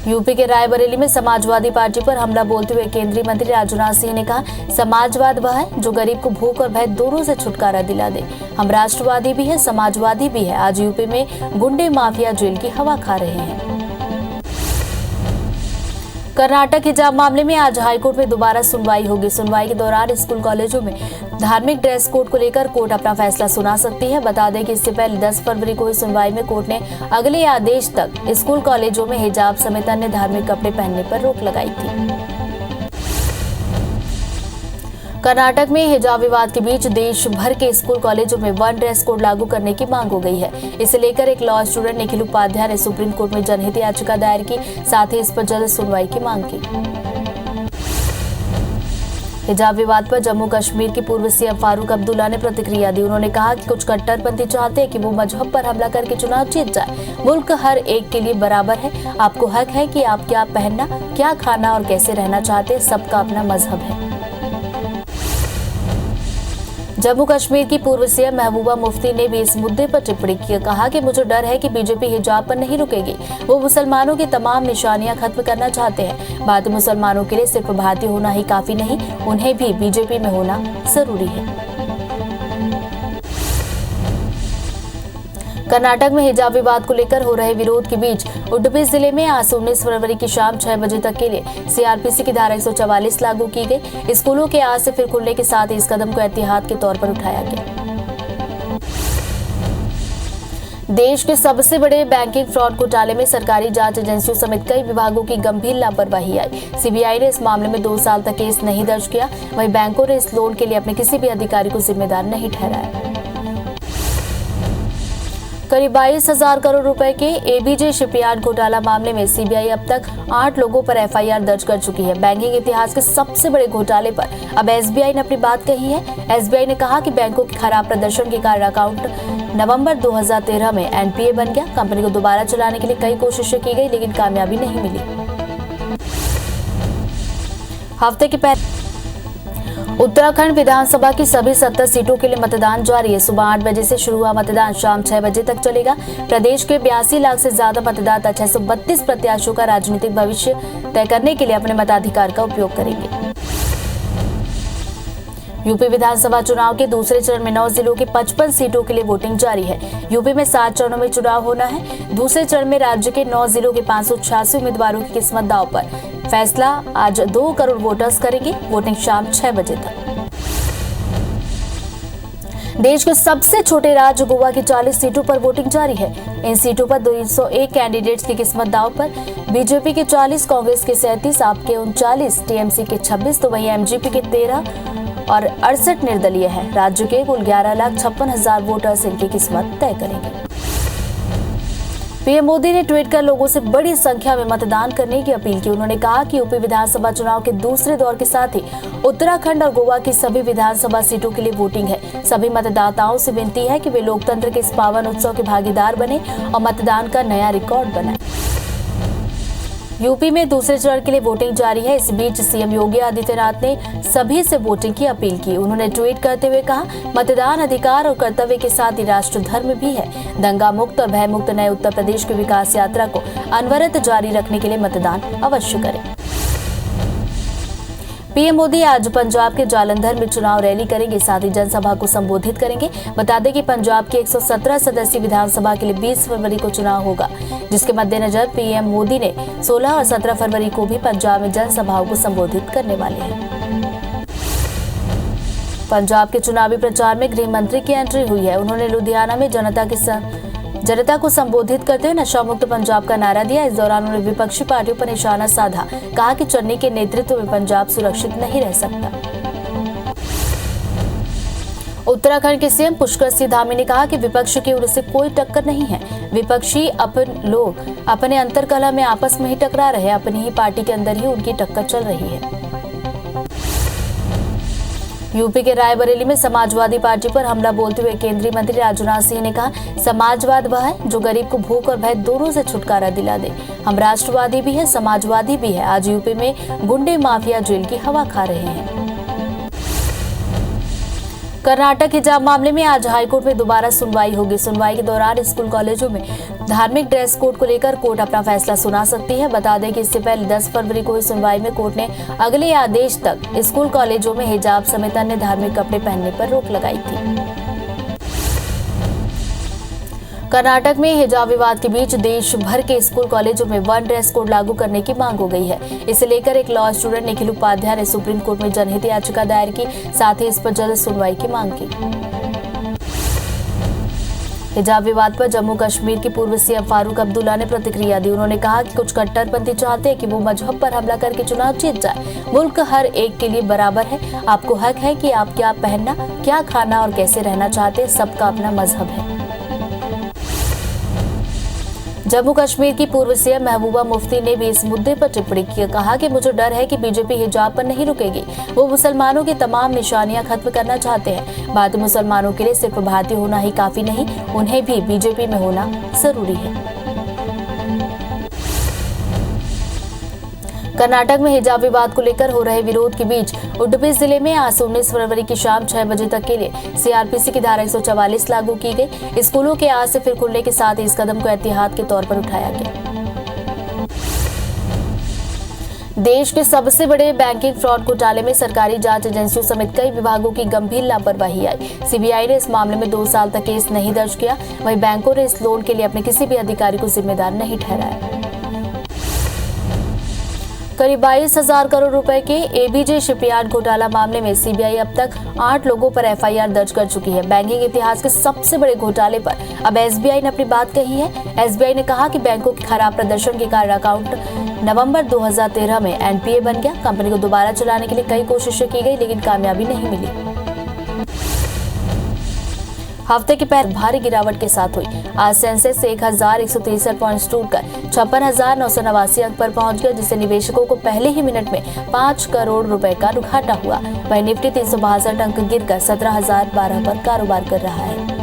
Speaker 2: यूपी के रायबरेली में समाजवादी पार्टी पर हमला बोलते हुए केंद्रीय मंत्री राजनाथ सिंह ने कहा, समाजवाद वह है जो गरीब को भूख और भय दोनों से छुटकारा दिला दे। हम राष्ट्रवादी भी है, समाजवादी भी है। आज यूपी में गुंडे माफिया जेल की हवा खा रहे हैं। कर्नाटक हिजाब मामले में आज हाईकोर्ट में दोबारा सुनवाई होगी। सुनवाई के दौरान स्कूल कॉलेजों में धार्मिक ड्रेस कोड को लेकर कोर्ट अपना फैसला सुना सकती है। बता दें कि इससे पहले 10 फरवरी को हुई सुनवाई में कोर्ट ने अगले आदेश तक स्कूल कॉलेजों में हिजाब समेत अन्य धार्मिक कपड़े पहनने पर रोक लगाई थी। कर्नाटक में हिजाब विवाद के बीच देश भर के स्कूल कॉलेजों में वन ड्रेस कोड लागू करने की मांग हो गई है। इसे लेकर एक लॉ स्टूडेंट निखिल उपाध्याय ने सुप्रीम कोर्ट में जनहित याचिका दायर की, साथ ही इस पर जल्द सुनवाई की मांग की। हिजाब विवाद पर जम्मू कश्मीर के पूर्व सीएम फारूक अब्दुल्ला ने प्रतिक्रिया दी। उन्होंने कहा कि कुछ कट्टरपंथी चाहते हैं कि वो मजहब पर हमला करके चुनाव जीत जाए। मुल्क हर एक के लिए बराबर है। आपको हक है कि आप क्या पहनना, क्या खाना और कैसे रहना चाहते हैं। सबका अपना मजहब है। जम्मू कश्मीर की पूर्व सीएम महबूबा मुफ्ती ने भी इस मुद्दे पर टिप्पणी की। कहा कि मुझे डर है कि बीजेपी हिजाब पर नहीं रुकेगी। वो मुसलमानों की तमाम निशानियां खत्म करना चाहते हैं। भारतीय मुसलमानों के लिए सिर्फ भारतीय होना ही काफी नहीं, उन्हें भी बीजेपी में होना जरूरी है। कर्नाटक में हिजाब विवाद को लेकर हो रहे विरोध के बीच उडुपी जिले में आज 19 फरवरी की शाम 6 बजे तक के लिए सीआरपीसी की धारा 144 लागू की गई। स्कूलों के आज से फिर खुलने के साथ ही इस कदम को एहतियात के तौर पर उठाया गया। देश के सबसे बड़े बैंकिंग फ्रॉड घोटाले में सरकारी जांच एजेंसियों समेत कई विभागों की गंभीर लापरवाही आई। सीबीआई ने इस मामले में 2 साल तक केस नहीं दर्ज किया। वहीं बैंकों ने इस लोन के लिए अपने किसी भी अधिकारी को जिम्मेदार नहीं ठहराया। करीब 22,000 करोड़ रुपए के एबीजे शिपयार्ड घोटाला मामले में सीबीआई अब तक 8 लोगों पर एफआईआर दर्ज कर चुकी है। बैंकिंग इतिहास के सबसे बड़े घोटाले पर अब एसबीआई ने अपनी बात कही है। एसबीआई ने कहा कि बैंकों के खराब प्रदर्शन के कारण अकाउंट नवंबर 2013 में एनपीए बन गया। कंपनी को दोबारा चलाने के लिए कई कोशिशें की गई, लेकिन कामयाबी नहीं मिली। हफ्ते के पहले उत्तराखंड विधानसभा की सभी 70 सीटों के लिए मतदान जारी है। सुबह 8 बजे से शुरू हुआ मतदान शाम 6 बजे तक चलेगा। प्रदेश के 82 लाख से ज्यादा मतदाता 632 प्रत्याशियों का राजनीतिक भविष्य तय करने के लिए अपने मताधिकार का उपयोग करेंगे। यूपी विधानसभा चुनाव के दूसरे चरण में 9 जिलों के 55 सीटों के लिए वोटिंग जारी है। यूपी में 7 चरणों में चुनाव होना है। दूसरे चरण में राज्य के 9 जिलों के 586 उम्मीदवारों की किस्मत दांव पर। फैसला आज 2 करोड़ वोटर्स करेंगे। वोटिंग शाम 6 बजे तक। देश के सबसे छोटे राज्य गोवा की 40 सीटों पर वोटिंग जारी है। इन सीटों पर 201 कैंडिडेट्स की किस्मत दांव पर। बीजेपी के 40, कांग्रेस के 37, आप के 39, टीएमसी के 26 तो वहीं एमजीपी के 13 और 68 निर्दलीय हैं। राज्य के कुल 11,56,000 वोटर्स इनकी किस्मत तय करेंगे। पीएम मोदी ने ट्वीट कर लोगों से बड़ी संख्या में मतदान करने की अपील की। उन्होंने कहा कि यूपी विधानसभा चुनाव के दूसरे दौर के साथ ही उत्तराखंड और गोवा की सभी विधानसभा सीटों के लिए वोटिंग है। सभी मतदाताओं से विनती है कि वे लोकतंत्र के इस पावन उत्सव के भागीदार बने और मतदान का नया रिकॉर्ड बनाएं। यूपी में दूसरे चरण के लिए वोटिंग जारी है। इस बीच सीएम योगी आदित्यनाथ ने सभी से वोटिंग की अपील की। उन्होंने ट्वीट करते हुए कहा, मतदान अधिकार और कर्तव्य के साथ ही राष्ट्र धर्म भी है। दंगा मुक्त और भय मुक्त नए उत्तर प्रदेश की विकास यात्रा को अनवरत जारी रखने के लिए मतदान अवश्य करें। पीएम मोदी आज पंजाब के जालंधर में चुनाव रैली करेंगे, साथ ही जनसभा को संबोधित करेंगे। बता दें कि पंजाब की 117 सदस्यीय विधानसभा के लिए 20 फरवरी को चुनाव होगा, जिसके मद्देनजर पीएम मोदी ने 16 और 17 फरवरी को भी पंजाब में जनसभाओं को संबोधित करने वाले हैं। पंजाब के चुनावी प्रचार में गृह मंत्री की एंट्री हुई है। उन्होंने लुधियाना में जनता को संबोधित करते हुए नशा मुक्त पंजाब का नारा दिया। इस दौरान उन्होंने विपक्षी पार्टियों पर निशाना साधा, कहा कि चन्नी के नेतृत्व में पंजाब सुरक्षित नहीं रह सकता। उत्तराखंड के सीएम पुष्कर सिंह धामी ने कहा कि विपक्ष की ओर से कोई टक्कर नहीं है। विपक्षी लोग अपने अंतरकलह में आपस में ही टकरा रहे, अपनी ही पार्टी के अंदर ही उनकी टक्कर चल रही है। यूपी के रायबरेली में समाजवादी पार्टी पर हमला बोलते हुए केंद्रीय मंत्री राजनाथ सिंह ने कहा, समाजवाद वह है जो गरीब को भूख और भय दोनों से छुटकारा दिला दे। हम राष्ट्रवादी भी है, समाजवादी भी है। आज यूपी में गुंडे माफिया जेल की हवा खा रहे हैं। कर्नाटक हिजाब मामले में आज हाईकोर्ट में दोबारा सुनवाई होगी। सुनवाई के दौरान स्कूल कॉलेजों में धार्मिक ड्रेस कोड को लेकर कोर्ट अपना फैसला सुना सकती है। बता दें कि इससे पहले 10 फरवरी को हुई सुनवाई में कोर्ट ने अगले आदेश तक स्कूल कॉलेजों में हिजाब समेत अन्य धार्मिक कपड़े पहनने पर रोक लगाई थी। कर्नाटक में हिजाब विवाद के बीच देश भर के स्कूल कॉलेजों में वन ड्रेस कोड लागू करने की मांग हो गई है। इसे लेकर एक लॉ स्टूडेंट निखिल उपाध्याय ने सुप्रीम कोर्ट में जनहित याचिका दायर की, साथ ही इस पर जल्द सुनवाई की मांग की। हिजाब विवाद पर जम्मू कश्मीर के पूर्व सीएम फारूक अब्दुल्ला ने प्रतिक्रिया दी। उन्होंने कहा कि कुछ कट्टरपंथी चाहते हैं कि वो मजहब पर हमला करके चुनाव जीत जाए। मुल्क हर एक के लिए बराबर है। आपको हक है कि आप क्या पहनना, क्या खाना और कैसे रहना चाहते हैं। सबका अपना मजहब है। जम्मू कश्मीर की पूर्व सीएम महबूबा मुफ्ती ने भी इस मुद्दे पर टिप्पणी की, कहा कि मुझे डर है कि बीजेपी हिजाब पर नहीं रुकेगी। वो मुसलमानों की तमाम निशानियां खत्म करना चाहते हैं। भारतीय मुसलमानों के लिए सिर्फ भारतीय होना ही काफी नहीं, उन्हें भी बीजेपी में होना जरूरी है। कर्नाटक में हिजाब विवाद को लेकर हो रहे विरोध के बीच उडुपी जिले में आज 19 फरवरी की शाम 6 बजे तक के लिए सीआरपीसी की धारा 144 लागू की गई। स्कूलों के आज से फिर खुलने के साथ ही इस कदम को एहतियात के तौर पर उठाया गया। देश के सबसे बड़े बैंकिंग फ्रॉड घोटाले में सरकारी जांच एजेंसियों समेत कई विभागों की गंभीर लापरवाही आई। सीबीआई ने इस मामले में 2 साल तक केस नहीं दर्ज किया। वहीं बैंकों ने इस लोन के लिए अपने किसी भी अधिकारी को जिम्मेदार नहीं ठहराया। करीब 22,000 करोड़ रुपए के एबीजे शिपयार्ड घोटाला मामले में सीबीआई अब तक 8 लोगों पर एफआईआर दर्ज कर चुकी है। बैंकिंग इतिहास के सबसे बड़े घोटाले पर अब एसबीआई ने अपनी बात कही है। एसबीआई ने कहा कि बैंकों के खराब प्रदर्शन के कारण अकाउंट नवंबर 2013 में एनपीए बन गया। कंपनी को दोबारा चलाने के लिए कई कोशिशें की गई, लेकिन कामयाबी नहीं मिली। हफ्ते की पहले भारी गिरावट के साथ हुई। आज सेंसेक्स 1,163 पॉइंट्स टूटकर 56,989 अंक पर पहुंच गया, जिससे निवेशकों को पहले ही मिनट में 5 करोड़ रुपए का घाटा हुआ। वहीं निफ्टी 362 अंक गिरकर 17,012 पर कारोबार कर रहा है।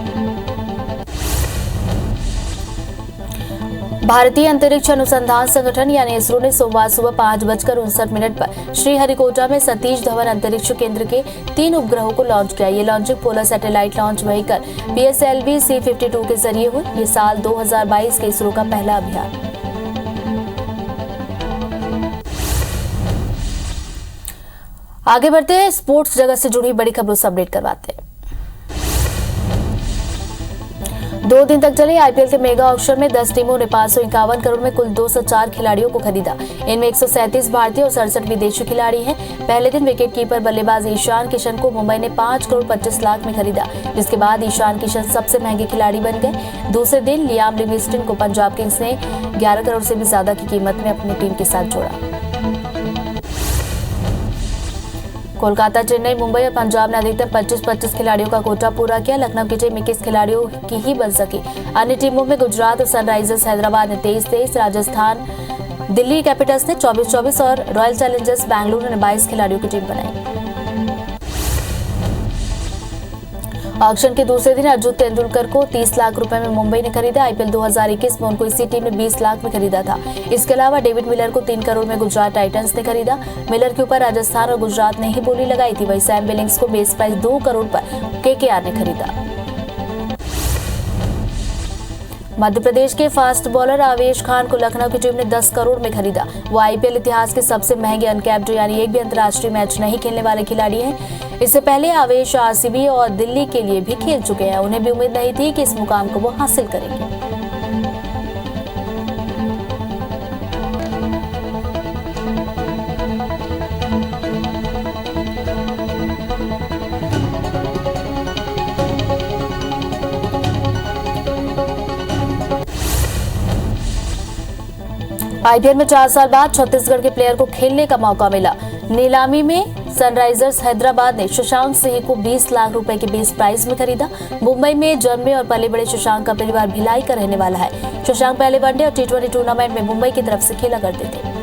Speaker 2: भारतीय अंतरिक्ष अनुसंधान संगठन यानी इसरो ने सोमवार सुबह 5:59 पर श्रीहरिकोटा में सतीश धवन अंतरिक्ष केंद्र के 3 उपग्रहों को लॉन्च किया। ये launching polar satellite launch vehicle PSLV C-52 के जरिए हुई। ये साल 2022 के इसरो का पहला अभियान। आगे बढ़ते हैं, स्पोर्ट्स जगत से जुड़ी बड़ी खबरों से अपडेट करवाते हैं। 2 दिन तक चले आईपीएल के मेगा ऑक्शन में 10 टीमों ने 551 करोड़ में कुल 204 खिलाड़ियों को खरीदा। इनमें 137 भारतीय और 67 विदेशी खिलाड़ी हैं। पहले दिन विकेट कीपर बल्लेबाज ईशान किशन को मुंबई ने 5 करोड़ 25 लाख में खरीदा, जिसके बाद ईशान किशन सबसे महंगे खिलाड़ी बन गए। दूसरे दिन लियाम लिविंगस्टन को पंजाब किंग्स ने 11 करोड़ से भी ज्यादा की कीमत में अपनी टीम के साथ जोड़ा। कोलकाता, चेन्नई, मुंबई और पंजाब ने अधिकतम 25-25 खिलाड़ियों का कोटा पूरा किया। लखनऊ की टीम 21 खिलाड़ियों की ही बन सकी। अन्य टीमों में गुजरात और सनराइजर्स हैदराबाद ने 23-23, राजस्थान, दिल्ली कैपिटल्स ने 24-24 और रॉयल चैलेंजर्स बेंगलुरु ने 22 खिलाड़ियों की टीम बनाई। ऑक्शन के दूसरे दिन अर्जुन तेंदुलकर को 30 लाख रुपए में मुंबई ने खरीदा। आईपीएल 2021 में उनको इसी टीम ने 20 लाख में खरीदा था। इसके अलावा डेविड मिलर को 3 करोड़ में गुजरात टाइटंस ने खरीदा। मिलर के ऊपर राजस्थान और गुजरात ने ही बोली लगाई थी। वहीं सैम बिलिंग्स को बेस प्राइस 2 करोड़ पर केकेआर ने खरीदा। मध्य प्रदेश के फास्ट बॉलर आवेश खान को लखनऊ की टीम ने 10 करोड़ में खरीदा। वो आईपीएल इतिहास के सबसे महंगे अनकैप्ड यानी एक भी अंतर्राष्ट्रीय मैच नहीं खेलने वाले खिलाड़ी हैं। इससे पहले आवेश आरसीबी और दिल्ली के लिए भी खेल चुके हैं। उन्हें भी उम्मीद नहीं थी कि इस मुकाम को वो हासिल करेंगे। आईपीएल में 4 साल बाद छत्तीसगढ़ के प्लेयर को खेलने का मौका मिला। नीलामी में सनराइजर्स हैदराबाद ने शशांक सिंह को 20 लाख रुपए के बेस प्राइस में खरीदा। मुंबई में जन्मे और पले बड़े शशांक का परिवार भिलाई का रहने वाला है। शशांक पहले वनडे और टी20 टूर्नामेंट में मुंबई की तरफ से खेला करते थे।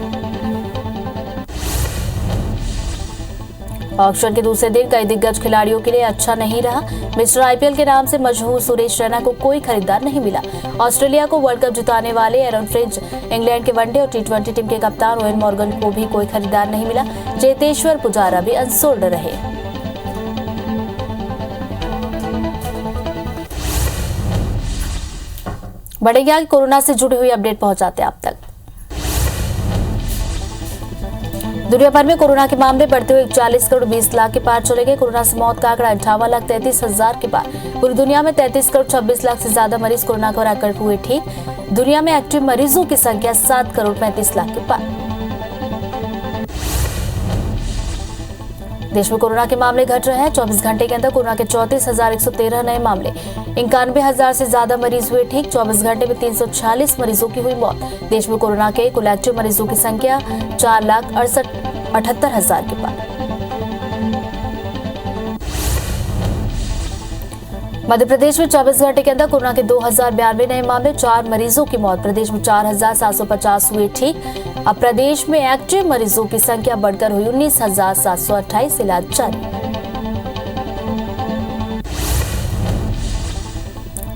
Speaker 2: ऑक्शन के दूसरे दिन कई दिग्गज खिलाड़ियों के लिए अच्छा नहीं रहा। मिस्टर आईपीएल के नाम से मशहूर सुरेश रैना को कोई खरीदार नहीं मिला। ऑस्ट्रेलिया को वर्ल्ड कप जिताने वाले एरन फिंच, इंग्लैंड के वनडे और टी20 टीम के कप्तान ओवेन मॉर्गन को भी कोई खरीदार नहीं मिला। चेतेश्वर पुजारा भी अनसोल्ड रहे। बढ़ेगा कोरोना से जुड़ी हुई अपडेट पहुंचाते आप तक। दुनिया भर में कोरोना के मामले बढ़ते हुए 41 करोड़ 20 लाख के पार चले गए। कोरोना से मौत का आंकड़ा 58,33,000 के पार। पूरी दुनिया में 33 करोड़ 26 लाख से ज्यादा मरीज कोरोना को हराकर हुए ठीक। दुनिया में एक्टिव मरीजों की संख्या 7 करोड़ 35 लाख के पार। देश में कोरोना के मामले घट रहे हैं। 24 घंटे के अंदर कोरोना के 34,113 नए मामले, 91,000 से ज्यादा मरीज हुए ठीक। 24 घंटे में 346 मरीजों की हुई मौत। देश में कोरोना के कुल एक्टिव मरीजों की संख्या 4,68,78,000 के पार। मध्य प्रदेश में 24 घंटे के अंदर कोरोना के 2,092 नए मामले, 4 मरीजों की मौत। प्रदेश में 4,750 हुए ठीक। अब प्रदेश में एक्टिव मरीजों की संख्या बढ़कर हुई 19,728। इलाज जारी।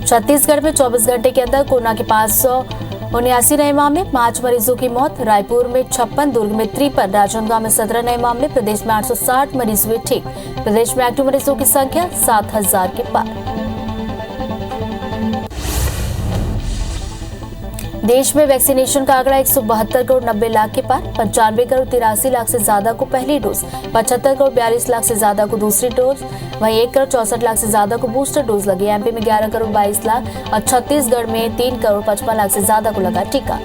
Speaker 2: छत्तीसगढ़ में 24 घंटे के अंदर कोरोना के 579 नए मामले, 5 मरीजों की मौत। रायपुर में 56, दुर्ग में 53, राजनांदगांव में 17 नए मामले। प्रदेश में 860 मरीज हुए ठीक। प्रदेश में एक्टिव मरीजों की संख्या 7,000 के पार। देश में वैक्सीनेशन का आंकड़ा 172 करोड़ 90 लाख के पार। 95 करोड़ 83 लाख से ज्यादा को पहली डोज, 75 करोड़ 42 लाख से ज्यादा को दूसरी डोज, वहीं 1 करोड़ 64 लाख से ज्यादा को बूस्टर डोज लगी। एमपी में 11 करोड़ 22 लाख और छत्तीसगढ़ में 3 करोड़ 55 लाख से ज्यादा को लगा टीका।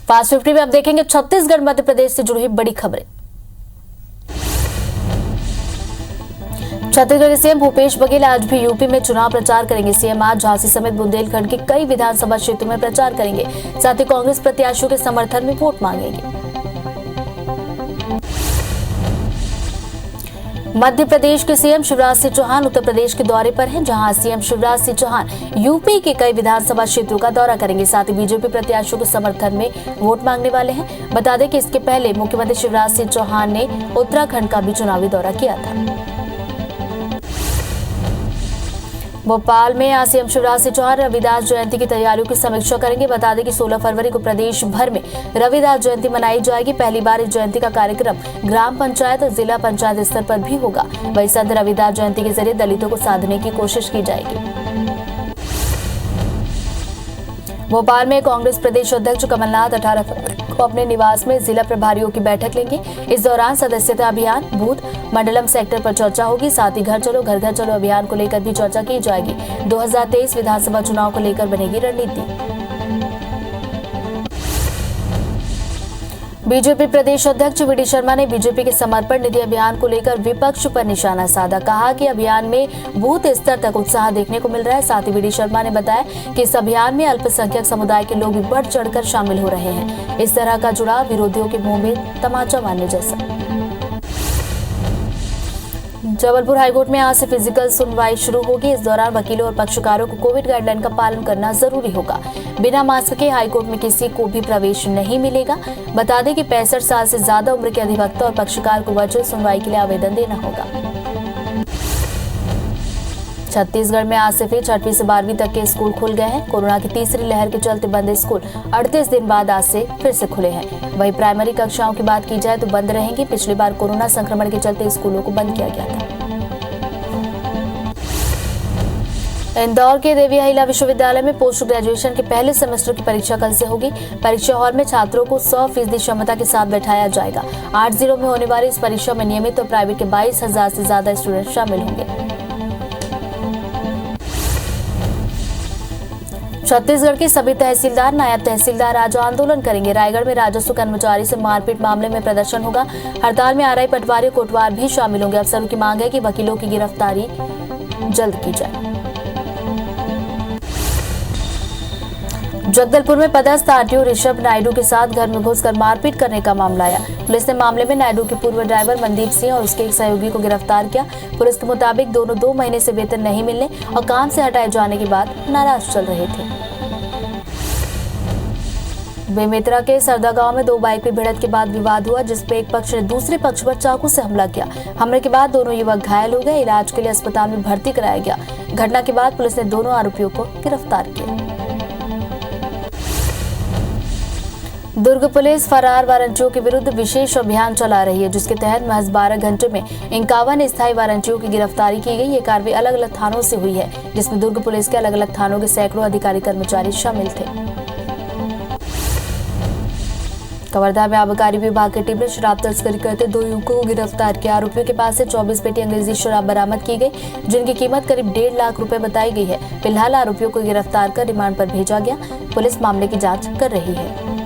Speaker 2: फास्ट 50 में अब देखेंगे छत्तीसगढ़ मध्य प्रदेश से जुड़ी हुई बड़ी खबरें। छत्तीसगढ़ के सीएम भूपेश बघेल आज भी यूपी में चुनाव प्रचार करेंगे। सीएम आज झांसी समेत बुंदेलखंड के कई विधानसभा क्षेत्रों में प्रचार करेंगे। साथ ही कांग्रेस प्रत्याशियों के समर्थन में वोट मांगेंगे। मध्य प्रदेश के सीएम शिवराज सिंह चौहान उत्तर प्रदेश के दौरे पर हैं, जहां सीएम शिवराज सिंह चौहान यूपी के कई विधानसभा क्षेत्रों का दौरा करेंगे। साथ ही बीजेपी प्रत्याशियों के समर्थन में वोट मांगने वाले हैं। बता दें कि इसके पहले मुख्यमंत्री शिवराज सिंह चौहान ने उत्तराखंड का भी चुनावी दौरा किया था। भोपाल में आज सीएम शिवराज सिंह चौहान रविदास जयंती की तैयारियों की समीक्षा करेंगे। बता दें कि 16 फरवरी को प्रदेश भर में रविदास जयंती मनाई जाएगी। पहली बार इस जयंती का कार्यक्रम ग्राम पंचायत और जिला पंचायत स्तर पर भी होगा। वहीं संत रविदास जयंती के जरिए दलितों को साधने की कोशिश की जाएगी। भोपाल में कांग्रेस प्रदेश अध्यक्ष कमलनाथ 18 फरवरी को अपने निवास में जिला प्रभारियों की बैठक लेंगे। इस दौरान सदस्यता अभियान, बूथ, मंडलम सेक्टर पर चर्चा होगी। साथ ही घर चलो अभियान को लेकर भी चर्चा की जाएगी। 2023 विधानसभा चुनाव को लेकर बनेगी रणनीति। बीजेपी प्रदेश अध्यक्ष वी डी शर्मा ने बीजेपी के समर्पण निधि अभियान को लेकर विपक्ष पर निशाना साधा। कहा कि अभियान में बूथ स्तर तक उत्साह देखने को मिल रहा है। साथ ही वी डी शर्मा ने बताया कि इस अभियान में अल्पसंख्यक समुदाय के लोग भी बढ़ चढ़कर शामिल हो रहे हैं। इस तरह का जुड़ाव विरोधियों के मुंह में तमाचा मारने जैसा। जबलपुर हाईकोर्ट में आज से फिजिकल सुनवाई शुरू होगी। इस दौरान वकीलों और पक्षकारों को कोविड गाइडलाइन का पालन करना जरूरी होगा। बिना मास्क के हाईकोर्ट में किसी को भी प्रवेश नहीं मिलेगा। बता दें कि 65 साल से ज्यादा उम्र के अधिवक्ता और पक्षकार को वर्चुअल सुनवाई के लिए आवेदन देना होगा। छत्तीसगढ़ में आज से फिर 6वीं से 12वीं तक के स्कूल खुल गए हैं। कोरोना की तीसरी लहर के चलते बंद स्कूल 38 दिन बाद आज से फिर से खुले हैं। वहीं प्राइमरी कक्षाओं की बात की जाए तो बंद रहेंगी। पिछली बार कोरोना संक्रमण के चलते स्कूलों को बंद किया गया था। इंदौर के देवी अहिल्या विश्वविद्यालय में पोस्ट ग्रेजुएशन के पहले सेमेस्टर की परीक्षा कल से होगी। परीक्षा हॉल में छात्रों को 100% क्षमता के साथ बैठाया जाएगा। 8 जिलों में होने वाली इस परीक्षा में नियमित और प्राइवेट के 22,000 से ज्यादा स्टूडेंट शामिल होंगे। छत्तीसगढ़ के सभी तहसीलदार, नायब तहसीलदार आज आंदोलन करेंगे। रायगढ़ में राजस्व कर्मचारी से मारपीट मामले में प्रदर्शन होगा। हड़ताल में आरआई, पटवारी, कोटवार भी शामिल होंगे। अफसरों की मांग है कि वकीलों की गिरफ्तारी जल्द की जाए। जगदलपुर में पदस्थ आरटीओ ऋषभ नायडू के साथ घर में घुसकर मारपीट करने का मामला आया। पुलिस ने मामले में नायडू के पूर्व ड्राइवर मनदीप सिंह और उसके एक सहयोगी को गिरफ्तार किया। पुलिस के मुताबिक दोनों 2 महीने से वेतन नहीं मिलने और काम से हटाए जाने के बाद नाराज चल रहे थे। बेमेतरा के सरदा गांव में 2 बाइक पे भिड़ंत के बाद विवाद हुआ, जिसपे एक पक्ष ने दूसरे पक्ष पर चाकू से हमला किया। हमले के बाद दोनों युवक घायल हो गए। इलाज के लिए अस्पताल में भर्ती कराया गया। घटना के बाद पुलिस ने दोनों आरोपियों को गिरफ्तार किया। दुर्ग पुलिस फरार वारंटियों के विरुद्ध विशेष अभियान चला रही है, जिसके तहत महज 12 घंटे में 51 स्थायी वारंटियों की गिरफ्तारी की गई। ये कार्रवाई अलग अलग थानों से हुई है, जिसमें दुर्ग पुलिस के अलग अलग थानों के सैकड़ों अधिकारी कर्मचारी शामिल थे। कवर्धा में आबकारी विभाग की टीम ने शराब तस्करी करते 2 युवकों को गिरफ्तार किया। आरोपियों के पास से 24 पेटी अंग्रेजी शराब बरामद की गई, जिनकी कीमत करीब 1.5 लाख रुपए बताई गई है। फिलहाल आरोपियों को गिरफ्तार कर रिमांड पर भेजा गया। पुलिस मामले की जाँच कर रही है।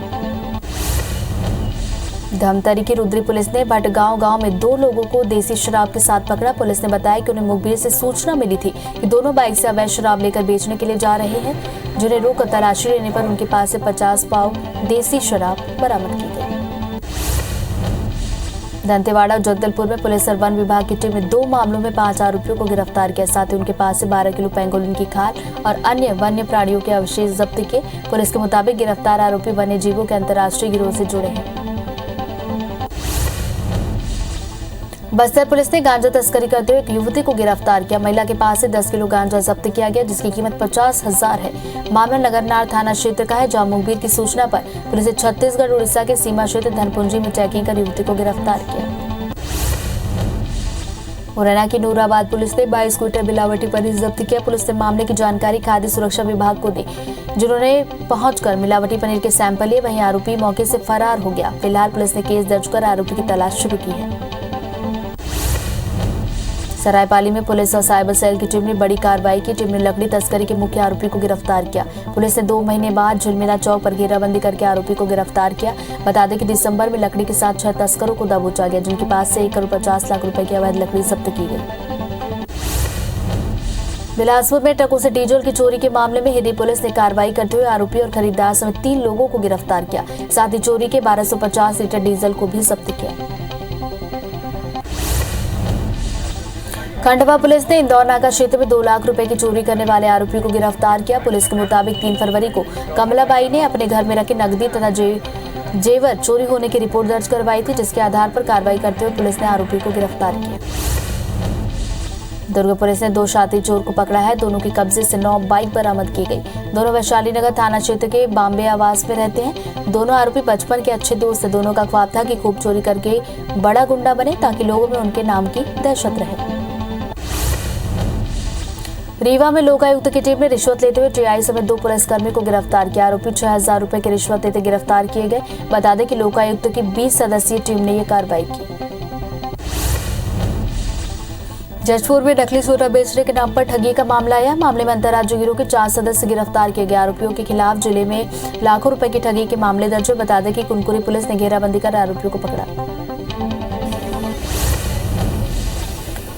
Speaker 2: धमतरी की रुद्री पुलिस ने भटगांव गांव में 2 लोगों को देसी शराब के साथ पकड़ा। पुलिस ने बताया कि उन्हें मुखबिर से सूचना मिली थी कि दोनों बाइक से अवैध शराब लेकर बेचने के लिए जा रहे हैं, जिन्हें रोक तलाशी लेने पर उनके पास से 50 पाव देसी शराब बरामद की गई। दंतेवाड़ा और जगदलपुर में पुलिस और वन विभाग की टीम ने 2 मामलों में 5 आरोपियों को गिरफ्तार किया। साथ ही उनके पास से 12 किलो पेंगोलिन की खाल और अन्य वन्य प्राणियों के अवशेष जब्त किए। पुलिस के मुताबिक गिरफ्तार आरोपी वन्य जीवों के अंतर्राष्ट्रीय गिरोह से जुड़े हैं। बस्तर पुलिस ने गांजा तस्करी करते हुए एक युवती को गिरफ्तार किया। महिला के पास से 10 किलो गांजा जब्त किया गया, जिसकी कीमत 50,000 है। मामला नगरनार थाना क्षेत्र का है, जहां मुखबिर की सूचना पर पुलिस ने छत्तीसगढ़ उड़ीसा के सीमा क्षेत्र धनपुंजी में चेकिंग कर युवती को गिरफ्तार किया। मुरैना की नूराबाद पुलिस ने 22 क्विंटल मिलावटी पनीर जब्त किया। पुलिस ने मामले की जानकारी खाद्य सुरक्षा विभाग को दी, जिन्होंने पहुंचकर मिलावटी पनीर के सैंपल लिए। वहीं आरोपी मौके से फरार हो गया। फिलहाल पुलिस ने केस दर्ज कर आरोपी की तलाश शुरू की है। सरायपाली में पुलिस और साइबर सेल की टीम ने बड़ी कार्रवाई की। टीम ने लकड़ी तस्करी के मुख्य आरोपी को गिरफ्तार किया। पुलिस ने 2 महीने बाद झिलमिला चौक पर घेराबंदी करके आरोपी को गिरफ्तार किया। बता दें कि दिसंबर में लकड़ी के साथ 6 तस्करों को दबोचा गया, जिनके पास से 1,50,00,000 रुपए की अवैध लकड़ी जब्त की गई। बिलासपुर में ट्रकों से डीजल की चोरी के मामले में हिरी पुलिस ने कार्रवाई करते हुए आरोपी और खरीदार समेत 3 लोगों को गिरफ्तार किया। साथ ही चोरी के 1250 लीटर डीजल को भी जब्त किया। खंडवा पुलिस ने इंदौर नाका क्षेत्र में 2 लाख रुपए की चोरी करने वाले आरोपी को गिरफ्तार किया। पुलिस के मुताबिक 3 फरवरी को कमलाबाई ने अपने घर में रखी नकदी तथा जेवर चोरी होने की रिपोर्ट दर्ज करवाई थी, जिसके आधार पर कार्रवाई करते हुए पुलिस ने आरोपी को गिरफ्तार किया। दुर्ग पुलिस ने 2 शातिर चोर को पकड़ा है। दोनों के कब्जे से 9 बाइक बरामद की गई। दोनों वैशाली नगर थाना क्षेत्र के बॉम्बे आवास में रहते हैं। दोनों आरोपी बचपन के अच्छे दोस्त थे। दोनों का ख्वाब था कि खूब चोरी करके बड़ा गुंडा बने, ताकि लोगों में उनके नाम की दहशत रहे। रीवा में लोकायुक्त की टीम ने रिश्वत लेते हुए टीआई समेत 2 पुलिसकर्मियों को गिरफ्तार किया। आरोपी 6000 रुपए की रिश्वत लेते गिरफ्तार किए गए। बता दें कि लोकायुक्त की 20 सदस्यीय टीम ने यह कार्रवाई की। जशपुर में नकली सोना बेचने के नाम पर ठगी का मामला आया। मामले में अंतर्राज्यीय गिरोह के 4 सदस्य गिरफ्तार किए गए। आरोपियों के खिलाफ जिले में लाखों रुपए की ठगी के मामले दर्ज हुए। बता दें कि कुनकुरी पुलिस ने घेराबंदी कर आरोपियों को पकड़ा।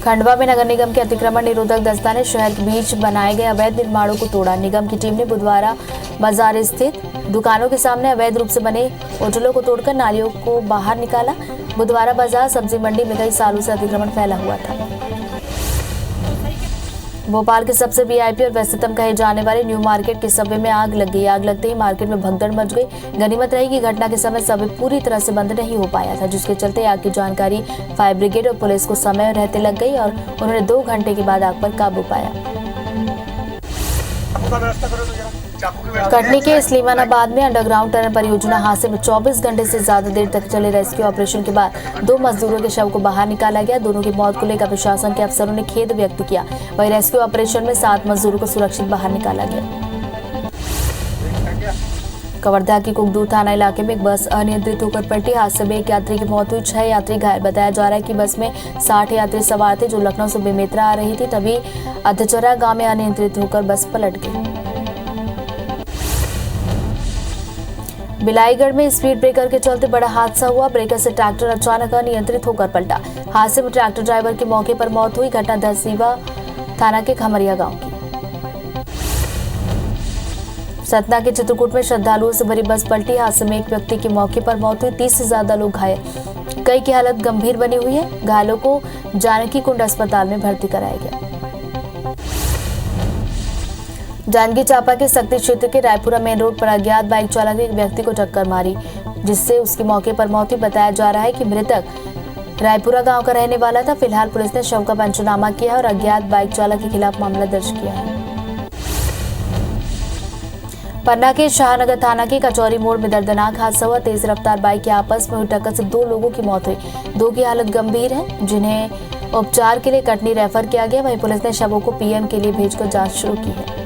Speaker 2: खंडवा में नगर निगम के अतिक्रमण निरोधक दस्ता ने शहर के बीच बनाए गए अवैध निर्माणों को तोड़ा। निगम की टीम ने बुधवार बाजार स्थित दुकानों के सामने अवैध रूप से बने होटलों को तोड़कर नालियों को बाहर निकाला। बुधवार बाजार सब्जी मंडी में कई सालों से अतिक्रमण फैला हुआ था। भोपाल के सबसे वीआईपी और व्यस्ततम कहे जाने वाले न्यू मार्केट के सबवे में आग लग गई। आग लगते ही मार्केट में भगदड़ मच गई। गनीमत रही कि घटना के समय सबवे पूरी तरह से बंद नहीं हो पाया था, जिसके चलते आग की जानकारी फायर ब्रिगेड और पुलिस को समय रहते लग गई और उन्होंने 2 घंटे के बाद आग पर काबू पाया। कटनी के स्लीमानाबाद में अंडरग्राउंड टनल परियोजना हादसे में 24 घंटे से ज्यादा देर तक चले रेस्क्यू ऑपरेशन के बाद 2 मजदूरों के शव को बाहर निकाला गया। दोनों की मौत को लेकर प्रशासन के अफसरों ने खेद व्यक्त किया। वहीं रेस्क्यू ऑपरेशन में 7 मजदूरों को सुरक्षित बाहर निकाला गया। कवर्धा की कुकदूर थाना इलाके में एक बस अनियंत्रित होकर पलटी। हादसे में 1 यात्री की मौत हुई, 6 यात्री घायल। बताया जा रहा है कि बस में 60 यात्री सवार थे जो लखनऊ से बेमेतरा आ रही थी। तभी अधचरा गांव में अनियंत्रित होकर बस पलट गई। बिलाईगढ़ में स्पीड ब्रेकर के चलते बड़ा हादसा हुआ। ब्रेकर से ट्रैक्टर अचानक अनियंत्रित होकर पलटा। हादसे में ट्रैक्टर ड्राइवर की मौके पर मौत हुई। घटना दहसीवा थाना के खमरिया गांव की। सतना के चित्रकूट में श्रद्धालुओं से भरी बस पलटी। हादसे में 1 व्यक्ति की मौके पर मौत हुई, 30 से ज्यादा लोग घायल। कई की हालत गंभीर बनी हुई है। घायलों को जानकी कुंड अस्पताल में भर्ती कराया गया। जांजगीर चांपा के सक्ती क्षेत्र के रायपुरा मेन रोड पर अज्ञात बाइक चालक ने एक व्यक्ति को टक्कर मारी, जिससे उसकी मौके पर मौत हुई। बताया जा रहा है कि मृतक रायपुरा गांव का रहने वाला था। फिलहाल पुलिस ने शव का पंचनामा किया है और अज्ञात बाइक चालक के खिलाफ मामला दर्ज किया है। पन्ना के शाहनगर थाना के कचौरी मोड़ में दर्दनाक हादसा हुआ। तेज रफ्तार बाइक की आपस में हुई टक्कर से 2 लोगों की मौत हुई। 2 की हालत गंभीर है, जिन्हें उपचार के लिए कटनी रेफर किया गया। वहीं पुलिस ने शवों को पीएम के लिए भेजकर जांच शुरू की है।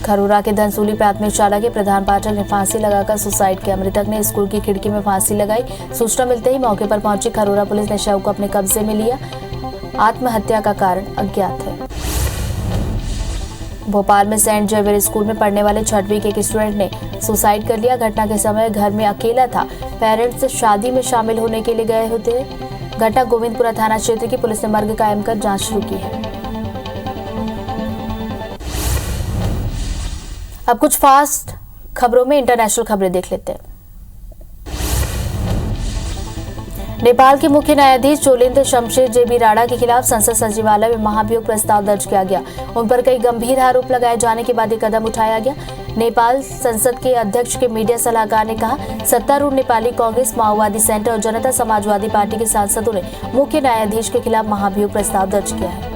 Speaker 2: खरोरा के धनसूली प्राथमिक शाला के प्रधान पाठक ने फांसी लगाकर सुसाइड किया। मृतक ने स्कूल की खिड़की में फांसी लगाई। सूचना मिलते ही मौके पर पहुंची खरोरा पुलिस ने शव को अपने कब्जे में लिया। आत्महत्या का कारण अज्ञात है। भोपाल में सेंट जेवियर स्कूल में पढ़ने वाले 6वीं के एक स्टूडेंट ने सुसाइड कर लिया। घटना के समय घर में अकेला था। पेरेंट्स शादी में शामिल होने के लिए गए होते। घटना गोविंदपुरा थाना क्षेत्र की। पुलिस ने मर्ग कायम कर जांच शुरू की है। अब कुछ फास्ट खबरों में इंटरनेशनल खबरें देख लेते हैं। नेपाल के मुख्य न्यायाधीश चोलिंद शमशेर जेबी राणा के खिलाफ संसद सचिवालय में महाभियोग प्रस्ताव दर्ज किया गया। उन पर कई गंभीर आरोप लगाए जाने के बाद ये कदम उठाया गया। नेपाल संसद के अध्यक्ष के मीडिया सलाहकार ने कहा, सत्तारूढ़ नेपाली कांग्रेस, माओवादी सेंटर और जनता समाजवादी पार्टी के सांसदों ने मुख्य न्यायाधीश के खिलाफ महाभियोग प्रस्ताव दर्ज किया है।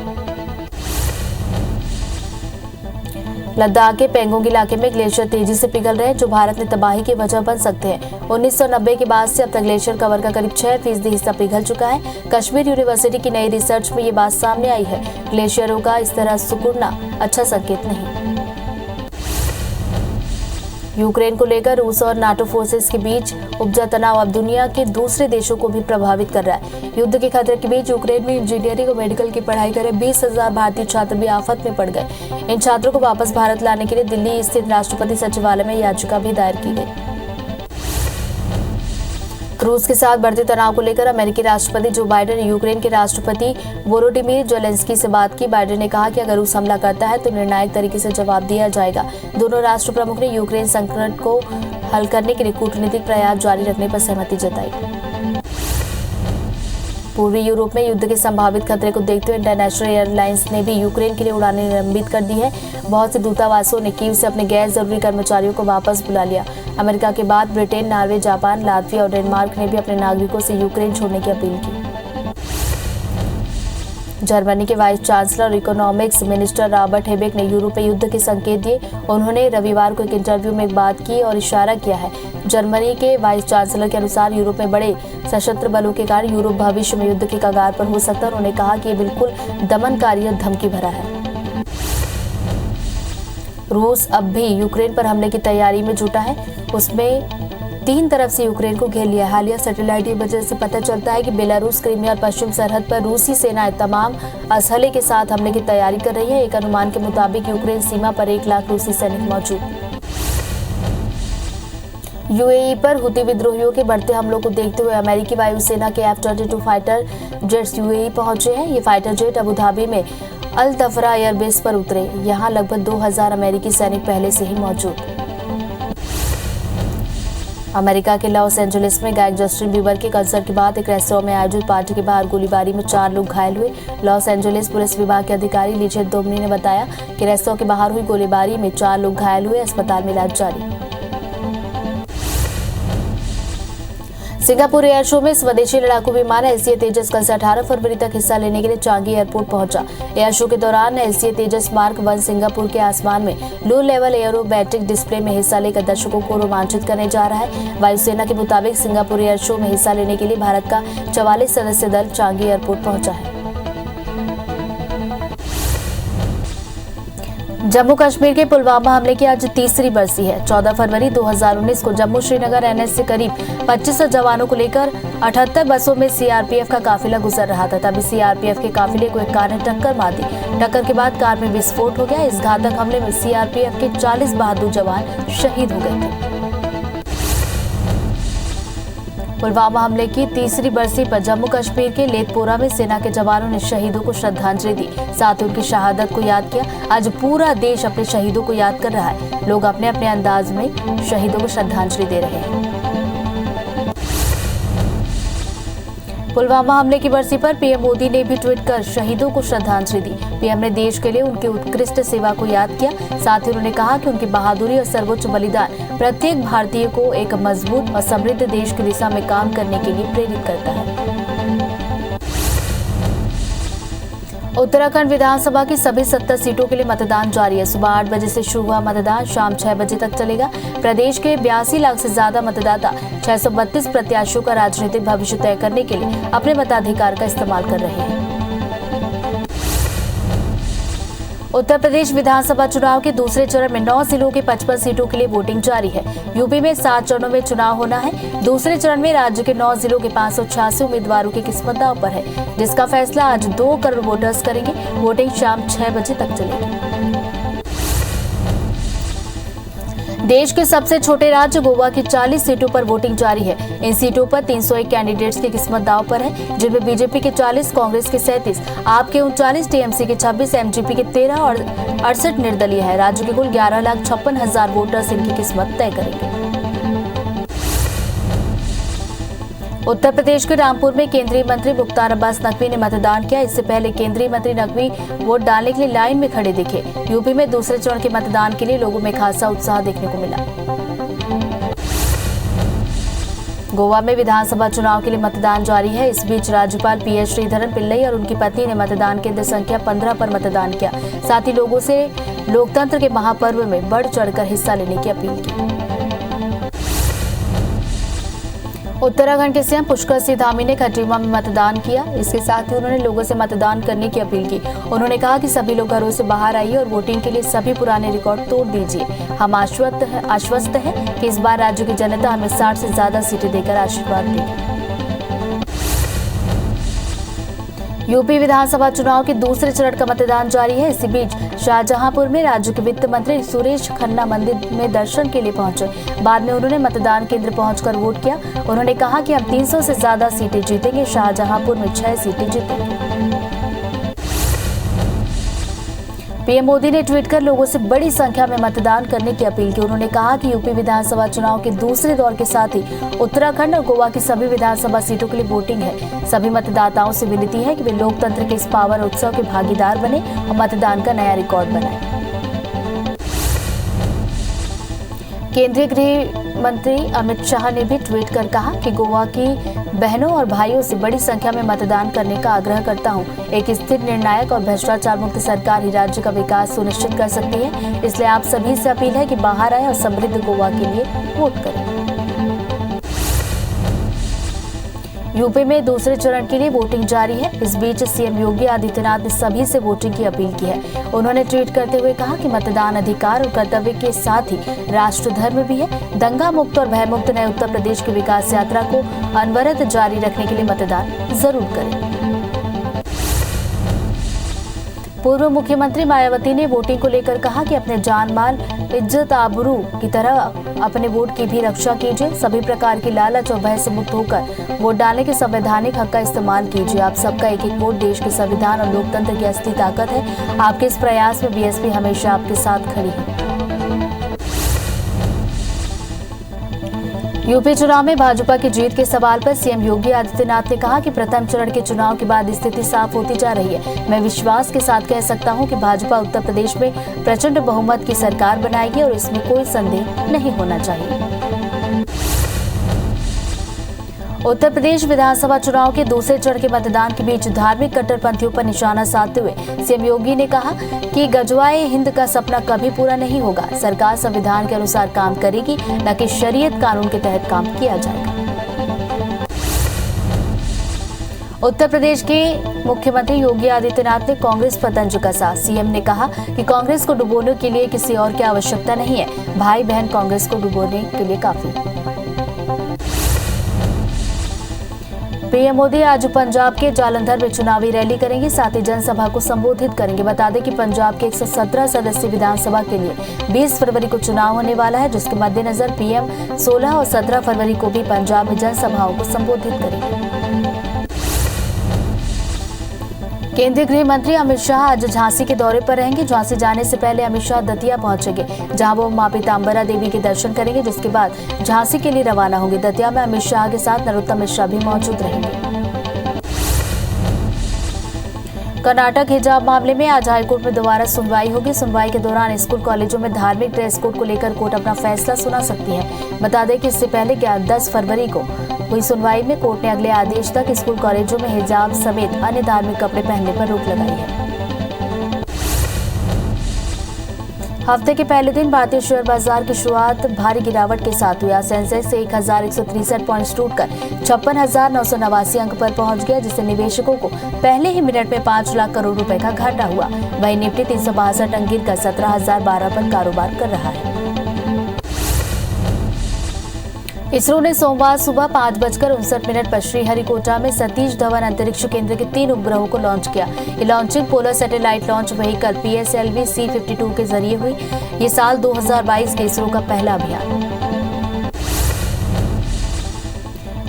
Speaker 2: लद्दाख के पेंगोंग इलाके में ग्लेशियर तेजी से पिघल रहे हैं, जो भारत में तबाही की वजह बन सकते हैं। 1990 के बाद से अब तक ग्लेशियर कवर का करीब 6% हिस्सा पिघल चुका है। कश्मीर यूनिवर्सिटी की नई रिसर्च में ये बात सामने आई है। ग्लेशियरों का इस तरह सिकुड़ना अच्छा संकेत नहीं। यूक्रेन को लेकर रूस और नाटो फोर्सेस के बीच उपजा तनाव अब दुनिया के दूसरे देशों को भी प्रभावित कर रहा है। युद्ध के खतरे के बीच यूक्रेन में इंजीनियरिंग और मेडिकल की पढ़ाई कर रहे 20,000 भारतीय छात्र भी आफत में पड़ गए। इन छात्रों को वापस भारत लाने के लिए दिल्ली स्थित राष्ट्रपति सचिवालय में याचिका भी दायर की गई। रूस के साथ बढ़ते तनाव को लेकर अमेरिकी राष्ट्रपति जो बाइडेन ने यूक्रेन के राष्ट्रपति वोलोडिमीर जेलेंस्की से बात की। बाइडेन ने कहा कि अगर रूस हमला करता है तो निर्णायक तरीके से जवाब दिया जाएगा। दोनों राष्ट्र प्रमुख ने यूक्रेन संकट को हल करने के लिए कूटनीतिक प्रयास जारी रखने पर सहमति जताई। पूर्वी यूरोप में युद्ध के संभावित खतरे को देखते हुए इंटरनेशनल एयरलाइंस ने भी यूक्रेन के लिए उड़ानें निलंबित कर दी है। बहुत से दूतावासों ने कीव से अपने गैर जरूरी कर्मचारियों को वापस बुला लिया। अमेरिका के बाद ब्रिटेन, नॉर्वे, जापान, लातविया और डेनमार्क ने भी अपने नागरिकों से यूक्रेन छोड़ने की अपील की। जर्मनी के वाइस चांसलर और इकोनॉमिक्स मिनिस्टर रॉबर्ट हेबेक ने यूरोप में युद्ध के संकेत दिए। उन्होंने रविवार को एक इंटरव्यू में एक बात की और इशारा किया है। जर्मनी के वाइस चांसलर के अनुसार यूरोप में बड़े सशस्त्र बलों के कारण यूरोप भविष्य में युद्ध के कगार पर हो सकता है। उन्होंने कहा कि ये बिल्कुल दमनकारी और धमकी भरा है। रूस अब भी यूक्रेन पर हमले की तैयारी में जुटा है। उसमें 3 तरफ से यूक्रेन को घेर लिया। हालिया सैटेलाइट की वजह से पता चलता है कि बेलारूस, क्रीमिया और पश्चिम सरहद पर रूसी सेनाएं तमाम असलहे के साथ हमले की तैयारी कर रही है। एक अनुमान के मुताबिक यूक्रेन सीमा पर 1 लाख रूसी सैनिक मौजूद। यूएई पर हुती विद्रोहियों के बढ़ते हमलों को देखते हुए अमेरिकी वायुसेना के F-22 फाइटर जेट्स यूएई पहुंचे हैं। ये फाइटर जेट अबू धाबी में अल दफरा एयरबेस पर उतरे। यहां लगभग 2000 अमेरिकी सैनिक पहले से ही मौजूद। अमेरिका के लॉस एंजलिस में गायक जस्टिन बीबर के कंसर्ट के बाद एक रेस्तरां में आयोजित पार्टी के बाहर गोलीबारी में 4 लोग घायल हुए। लॉस एंजलिस पुलिस विभाग के अधिकारी लिजेट दोमनी ने बताया कि रेस्तरां के बाहर हुई गोलीबारी में 4 लोग घायल हुए। अस्पताल में इलाज जारी। सिंगापुर एयर शो में स्वदेशी लड़ाकू विमान एसीए तेजस कल से 18 फरवरी तक हिस्सा लेने के लिए चांगी एयरपोर्ट पहुंचा। एयर शो के दौरान एसीए तेजस मार्क 1 सिंगापुर के आसमान में लो लेवल एरोबैटिक डिस्प्ले में हिस्सा लेकर दर्शकों को रोमांचित करने जा रहा है। वायुसेना के मुताबिक सिंगापुर एयर शो में हिस्सा लेने के लिए भारत का 44 सदस्य दल चांगी एयरपोर्ट पहुंचा है। जम्मू कश्मीर के पुलवामा हमले की आज तीसरी बरसी है। 14 फरवरी 2019 को जम्मू श्रीनगर एनएच से करीब 2500 जवानों को लेकर 78 बसों में सीआरपीएफ का काफिला गुजर रहा था। तभी सीआरपीएफ के काफिले को एक कार ने टक्कर मार दी। टक्कर के बाद कार में विस्फोट हो गया। इस घातक हमले में सीआरपीएफ के 40 बहादुर जवान शहीद हो गए थे। पुलवामा हमले की तीसरी बरसी पर जम्मू कश्मीर के लेथपोरा में सेना के जवानों ने शहीदों को श्रद्धांजलि दी, साथ ही उनकी शहादत को याद किया। आज पूरा देश अपने शहीदों को याद कर रहा है। लोग अपने अपने अंदाज में शहीदों को श्रद्धांजलि दे रहे हैं। पुलवामा हमले की बरसी पर पीएम मोदी ने भी ट्वीट कर शहीदों को श्रद्धांजलि दी। पीएम ने देश के लिए उनकी उत्कृष्ट सेवा को याद किया। साथ ही उन्होंने कहा कि उनकी बहादुरी और सर्वोच्च बलिदान प्रत्येक भारतीय को एक मजबूत और समृद्ध देश की दिशा में काम करने के लिए प्रेरित करता है। उत्तराखंड विधानसभा की सभी 70 सीटों के लिए मतदान जारी है। सुबह 8 बजे से शुरू हुआ मतदान शाम 6 बजे तक चलेगा। प्रदेश के 82 लाख से ज्यादा मतदाता 632 प्रत्याशियों का राजनीतिक भविष्य तय करने के लिए अपने मताधिकार का इस्तेमाल कर रहे हैं। उत्तर प्रदेश विधानसभा चुनाव के दूसरे चरण में 9 जिलों के 55 सीटों के लिए वोटिंग जारी है। यूपी में 7 चरणों में चुनाव होना है। दूसरे चरण में राज्य के 9 जिलों के 586 उम्मीदवारों की किस्मत दांव पर है, जिसका फैसला आज 2 करोड़ वोटर्स करेंगे। वोटिंग शाम 6 बजे तक चलेगी। देश के सबसे छोटे राज्य गोवा की 40 सीटों पर वोटिंग जारी है। इन सीटों पर 301 कैंडिडेट्स की किस्मत दांव पर है, जिनमें बीजेपी के 40, कांग्रेस के 37, आप के 39, टीएमसी के 26, एमजीपी के 13 और 68 निर्दलीय है। राज्य के कुल 11,56,000 वोटर्स इनकी किस्मत तय करेंगे। उत्तर प्रदेश के रामपुर में केंद्रीय मंत्री मुख्तार अब्बास नकवी ने मतदान किया। इससे पहले केंद्रीय मंत्री नकवी वोट डालने के लिए लाइन में खड़े दिखे। यूपी में दूसरे चरण के मतदान के लिए लोगों में खासा उत्साह देखने को मिला। गोवा में विधानसभा चुनाव के लिए मतदान जारी है। इस बीच राज्यपाल पीएस श्रीधरन पिल्लई और उनकी पत्नी ने मतदान केंद्र संख्या 15 पर मतदान किया। साथ ही लोगों से लोकतंत्र के महापर्व में बढ़ चढ़कर हिस्सा लेने की अपील की। उत्तराखंड के सीएम पुष्कर सिंह धामी ने खटीमा में मतदान किया। इसके साथ ही उन्होंने लोगों से मतदान करने की अपील की। उन्होंने कहा कि सभी लोग घरों से बाहर आइए और वोटिंग के लिए सभी पुराने रिकॉर्ड तोड़ दीजिए। हम आश्वस्त हैं कि इस बार राज्य की जनता हमें 60 से ज्यादा सीटें देकर आशीर्वाद देगी। यूपी विधानसभा चुनाव के दूसरे चरण का मतदान जारी है। इसी बीच शाहजहांपुर में राज्य के वित्त मंत्री सुरेश खन्ना मंदिर में दर्शन के लिए पहुंचे। बाद में उन्होंने मतदान केंद्र पहुंचकर वोट किया। उन्होंने कहा कि हम 300 से ज्यादा सीटें जीतेंगे। शाहजहांपुर में 6 सीटें जीतेंगे। पीएम मोदी ने ट्वीट कर लोगों से बड़ी संख्या में मतदान करने की अपील की। उन्होंने कहा कि यूपी विधानसभा चुनाव के दूसरे दौर के साथ ही उत्तराखंड और गोवा की सभी विधानसभा सीटों के लिए वोटिंग है। सभी मतदाताओं से विनती है कि वे लोकतंत्र के इस पावन उत्सव के भागीदार बने और मतदान का नया रिकॉर्ड बनाएं। केंद्रीय गृह मंत्री अमित शाह ने भी ट्वीट कर कहा कि गोवा की बहनों और भाइयों से बड़ी संख्या में मतदान करने का आग्रह करता हूं। एक स्थिर, निर्णायक और भ्रष्टाचार मुक्त सरकार ही राज्य का विकास सुनिश्चित कर सकती है। इसलिए आप सभी से अपील है कि बाहर आए और समृद्ध गोवा के लिए वोट करें। यूपी में दूसरे चरण के लिए वोटिंग जारी है। इस बीच सीएम योगी आदित्यनाथ ने सभी से वोटिंग की अपील की है। उन्होंने ट्वीट करते हुए कहा कि मतदान अधिकार और कर्तव्य के साथ ही राष्ट्र धर्म भी है। दंगा मुक्त और भयमुक्त नए उत्तर प्रदेश की विकास यात्रा को अनवरत जारी रखने के लिए मतदान जरूर करें। पूर्व मुख्यमंत्री मायावती ने वोटिंग को लेकर कहा कि अपने जान माल इज्जत आबरू की तरह अपने वोट की भी रक्षा कीजिए। सभी प्रकार की लालच और भय से मुक्त होकर वोट डालने के संवैधानिक हक का इस्तेमाल कीजिए। आप सबका एक एक वोट देश के संविधान और लोकतंत्र की असली ताकत है। आपके इस प्रयास में बीएसपी हमेशा आपके साथ खड़ी है। यूपी चुनाव में भाजपा की जीत के सवाल पर सीएम योगी आदित्यनाथ ने कहा कि प्रथम चरण के चुनाव के बाद स्थिति साफ होती जा रही है। मैं विश्वास के साथ कह सकता हूं कि भाजपा उत्तर प्रदेश में प्रचंड बहुमत की सरकार बनाएगी और इसमें कोई संदेह नहीं होना चाहिए। उत्तर प्रदेश विधानसभा चुनाव के दूसरे चरण के मतदान के बीच धार्मिक कट्टरपंथियों पर निशाना साधते हुए सीएम योगी ने कहा कि गजवाए हिंद का सपना कभी पूरा नहीं होगा। सरकार संविधान के अनुसार काम करेगी, न कि शरीयत कानून के तहत काम किया जाएगा। उत्तर प्रदेश के मुख्यमंत्री योगी आदित्यनाथ ने कांग्रेस पर तंज कसा। सीएम ने कहा कि कांग्रेस को डुबोने के लिए किसी और की आवश्यकता नहीं है। भाई बहन कांग्रेस को डुबोने के लिए काफी। पीएम मोदी आज पंजाब के जालंधर में चुनावी रैली करेंगे, साथ ही जनसभा को संबोधित करेंगे। बता दें कि पंजाब के 117 सदस्यीय विधानसभा के लिए 20 फरवरी को चुनाव होने वाला है, जिसके मद्देनजर पीएम 16 और 17 फरवरी को भी पंजाब में जनसभाओं को संबोधित करेंगे। केंद्रीय गृह मंत्री अमित शाह आज झांसी के दौरे पर रहेंगे। झांसी जाने से पहले अमित शाह दतिया पहुंचेंगे, जहां वो मां पीताम्बरा देवी के दर्शन करेंगे, जिसके बाद झांसी के लिए रवाना होंगे। दतिया में अमित शाह के साथ नरोत्तम मिश्रा भी मौजूद रहेंगे। कर्नाटक हिजाब मामले में आज हाईकोर्ट में दोबारा सुनवाई होगी। सुनवाई के दौरान स्कूल कॉलेजों में धार्मिक ड्रेस कोड को लेकर कोर्ट अपना फैसला सुना सकती है। बता दें कि इससे पहले 10 फरवरी को हुई सुनवाई में कोर्ट ने अगले आदेश तक स्कूल कॉलेजों में हिजाब समेत अन्य धार्मिक कपड़े पहनने पर रोक लगाई है। हफ्ते के पहले दिन भारतीय शेयर बाजार की शुरुआत भारी गिरावट के साथ हुई। सेंसेक्स 1163 पॉइंट्स टूटकर 56,989 अंक पर पहुंच गया, जिससे निवेशकों को पहले ही मिनट में 5 लाख करोड़ रुपए का घाटा हुआ। वहीं निफ्टी 362 अंक गिरकर 17,012 पर कारोबार कर रहा है। इसरो ने सोमवार सुबह 5:59 पर श्रीहरिकोटा में सतीश धवन अंतरिक्ष केंद्र के 3 उपग्रहों को लॉन्च किया। ये launching polar satellite launch vehicle PSLV C-52 के जरिए हुई। ये साल 2022 के इसरो का पहला अभियान।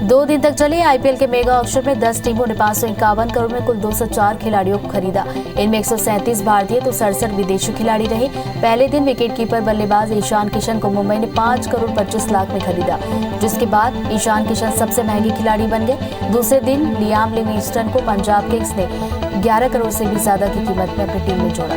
Speaker 2: 2 दिन तक चले आईपीएल के मेगा ऑक्शन में 10 टीमों ने 551 करोड़ में कुल 204 खिलाड़ियों को खरीदा। इनमें 137 भारतीय तो 67 विदेशी खिलाड़ी रहे। पहले दिन विकेटकीपर बल्लेबाज ईशान किशन को मुंबई ने 5 करोड़ 25 लाख में खरीदा, जिसके बाद ईशान किशन सबसे महंगे खिलाड़ी बन गए। दूसरे दिन लियाम लिविंगस्टन को पंजाब किंग्स ने 11 करोड़ से भी ज्यादा की कीमत में अपनी टीम में जोड़ा।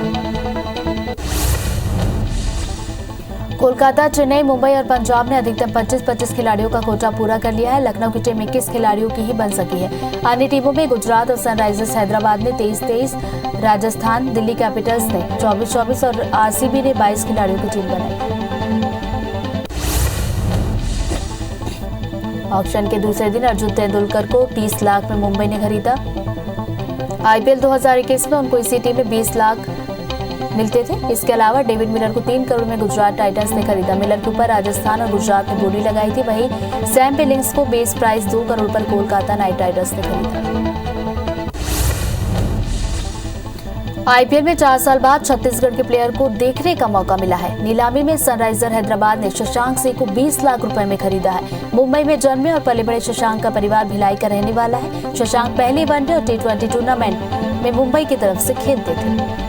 Speaker 2: कोलकाता, चेन्नई, मुंबई और पंजाब ने अधिकतम 25-25 खिलाड़ियों का कोटा पूरा कर लिया है। लखनऊ की टीम 21 खिलाड़ियों की ही बन सकी है। अन्य टीमों में गुजरात और सनराइजर्स हैदराबाद ने 23-23, राजस्थान, दिल्ली कैपिटल्स ने 24-24 और आरसीबी ने 22 खिलाड़ियों की टीम बनाई। ऑक्शन के दूसरे दिन अर्जुन तेंदुलकर को 30 लाख में मुंबई ने खरीदा। आईपीएल 2021 में उनको इसी टीम में 20 लाख मिलते थे। इसके अलावा डेविड मिलर को 3 करोड़ में गुजरात टाइटंस ने खरीदा। मिलर के ऊपर राजस्थान और गुजरात ने बोली लगाई थी। वहीं सैम बिलिंग्स को बेस प्राइस 2 करोड़ पर कोलकाता नाइट राइडर्स ने खरीदा। आईपीएल में 4 साल बाद छत्तीसगढ़ के प्लेयर को देखने का मौका मिला है। नीलामी में सनराइजर हैदराबाद ने शशांक सिंह को 20 लाख रुपए में खरीदा है। मुंबई में जन्मे और पले बड़े शशांक का परिवार भिलाई का रहने वाला है। शशांक पहली वनडे और T20 टूर्नामेंट में मुंबई की तरफ से खेलते थे।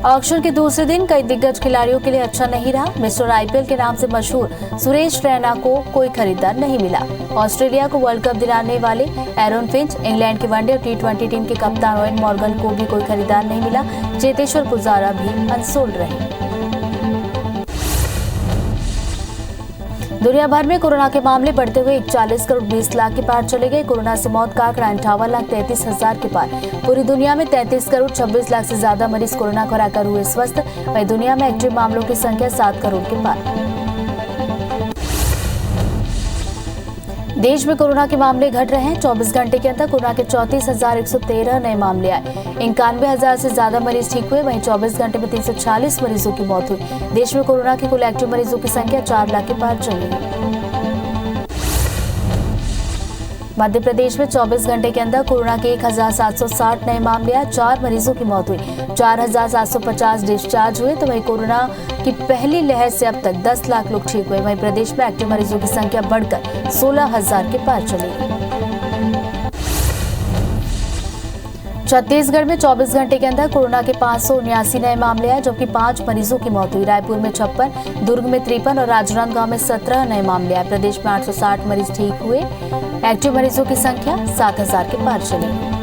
Speaker 2: ऑक्शन के दूसरे दिन कई दिग्गज खिलाड़ियों के लिए अच्छा नहीं रहा। मिस्टर आईपीएल के नाम से मशहूर सुरेश रैना को कोई खरीदार नहीं मिला। ऑस्ट्रेलिया को वर्ल्ड कप दिलाने वाले एरन फिंच, इंग्लैंड के वनडे और T20 टीम के कप्तान ओवेन मॉर्गन को भी कोई खरीदार नहीं मिला। चेतेश्वर पुजारा भी अनसोल्ड रहे। दुनिया भर में कोरोना के मामले बढ़ते हुए 41 करोड़ 20 लाख के पार चले गए। कोरोना से मौत का आंकड़ा 58,33,000 के पार। पूरी दुनिया में 33 करोड़ 26 लाख से ज्यादा मरीज कोरोना को हराकर हुए स्वस्थ। वहीं दुनिया में एक्टिव मामलों की संख्या 7 करोड़ के पार। देश में कोरोना के मामले घट रहे हैं। 24 घंटे के अंदर कोरोना के 34,113 नए मामले आए। 91,000 से ज्यादा मरीज ठीक हुए। वहीं 24 घंटे में 340 मरीजों की मौत हुई। देश में कोरोना के कुल एक्टिव मरीजों की संख्या 4 लाख के पार चली है। मध्य प्रदेश में 24 घंटे के अंदर कोरोना के 1,760 नए मामले आए। 4 मरीजों की मौत हुई। 4,750 डिस्चार्ज हुए। तो वहीं कोरोना की पहली लहर से अब तक 10 लाख लोग ठीक हुए। वहीं प्रदेश में एक्टिव मरीजों की संख्या बढ़कर 16,000 के पार चली। छत्तीसगढ़ में 24 घंटे के अंदर कोरोना के 579 नए मामले आए, जबकि 5 मरीजों की मौत हुई। रायपुर में 56, दुर्ग में 53 और राजनांदगांव में 17 नए मामले आए। प्रदेश में 860 मरीज ठीक हुए। एक्टिव मरीजों की संख्या 7,000 के पार चली।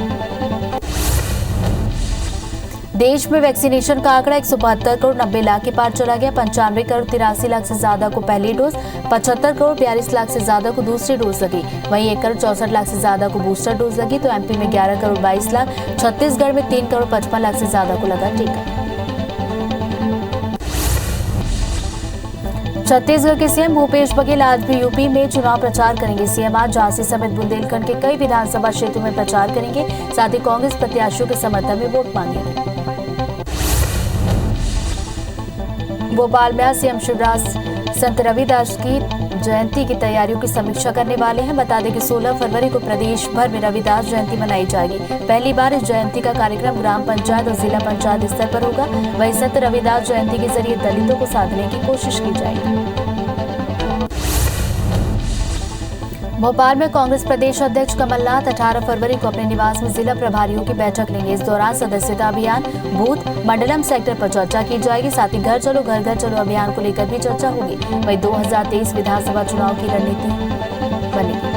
Speaker 2: देश में वैक्सीनेशन का आंकड़ा 172 करोड़ 90 लाख के पार चला गया। 95 करोड़ 83 लाख से ज्यादा को पहली डोज, 75 करोड़ 42 लाख से ज्यादा को दूसरी डोज लगी। वहीं 1 करोड़ 64 लाख से ज्यादा को बूस्टर डोज लगी। तो एमपी में 11 करोड़ 22 लाख, छत्तीसगढ़ में 3 करोड़ 55 लाख से ज्यादा को लगा टीका। छत्तीसगढ़ के सीएम भूपेश बघेल आज भी यूपी में चुनाव प्रचार करेंगे। सीएम आज झांसी समेत बुंदेलखंड के कई विधानसभा क्षेत्रों में प्रचार करेंगे। साथ ही कांग्रेस प्रत्याशियों के समर्थन में वोट मांगेंगे। भोपाल में आज सीएम शिवराज संत रविदास की जयंती की तैयारियों की समीक्षा करने वाले हैं। बता दें कि 16 फरवरी को प्रदेश भर में रविदास जयंती मनाई जाएगी। पहली बार इस जयंती का कार्यक्रम ग्राम पंचायत और जिला पंचायत स्तर पर होगा। वहीं संत रविदास जयंती के जरिए दलितों को साधने की कोशिश की जाएगी। भोपाल में कांग्रेस प्रदेश अध्यक्ष कमलनाथ 18 फरवरी को अपने निवास में जिला प्रभारियों की बैठक लेंगे। इस दौरान सदस्यता अभियान, बूथ, मंडलम सेक्टर पर चर्चा की जाएगी। साथ ही घर चलो घर घर चलो अभियान को लेकर भी चर्चा होगी। वहीं 2023 विधानसभा चुनाव की रणनीति बनेगी।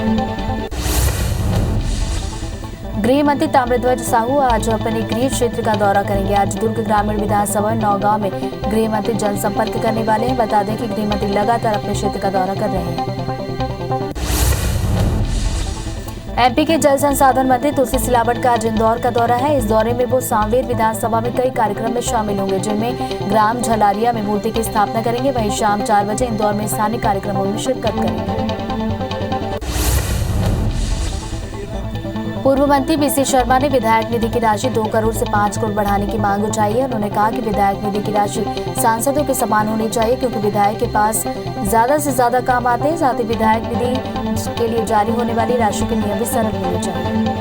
Speaker 2: गृह मंत्री ताम्रध्वज साहू आज अपने गृह क्षेत्र का दौरा करेंगे। आज दुर्ग ग्रामीण विधानसभा नौगांव में गृह मंत्री जनसंपर्क करने वाले हैं। बता दें कि गृह मंत्री लगातार अपने क्षेत्र का दौरा कर रहे हैं। एमपी के जल संसाधन मंत्री तुलसी सिलावट का आज इंदौर का दौरा है। इस दौरे में वो सांवेर विधानसभा में कई कार्यक्रम में शामिल होंगे, जिनमें ग्राम झलारिया में मूर्ति की स्थापना करेंगे। वहीं शाम 4 बजे इंदौर में स्थानीय कार्यक्रमों में शिरकत करेंगे। पूर्व मंत्री बीसी शर्मा ने विधायक निधि की राशि 2 करोड़ से 5 करोड़ बढ़ाने की मांग उठाई है। उन्होंने कहा कि विधायक निधि की राशि सांसदों के समान होनी चाहिए, क्योंकि विधायक के पास ज्यादा से ज्यादा काम आते हैं। साथ ही विधायक निधि के लिए जारी होने वाली राशि के नियम भी सरल होने चाहिए।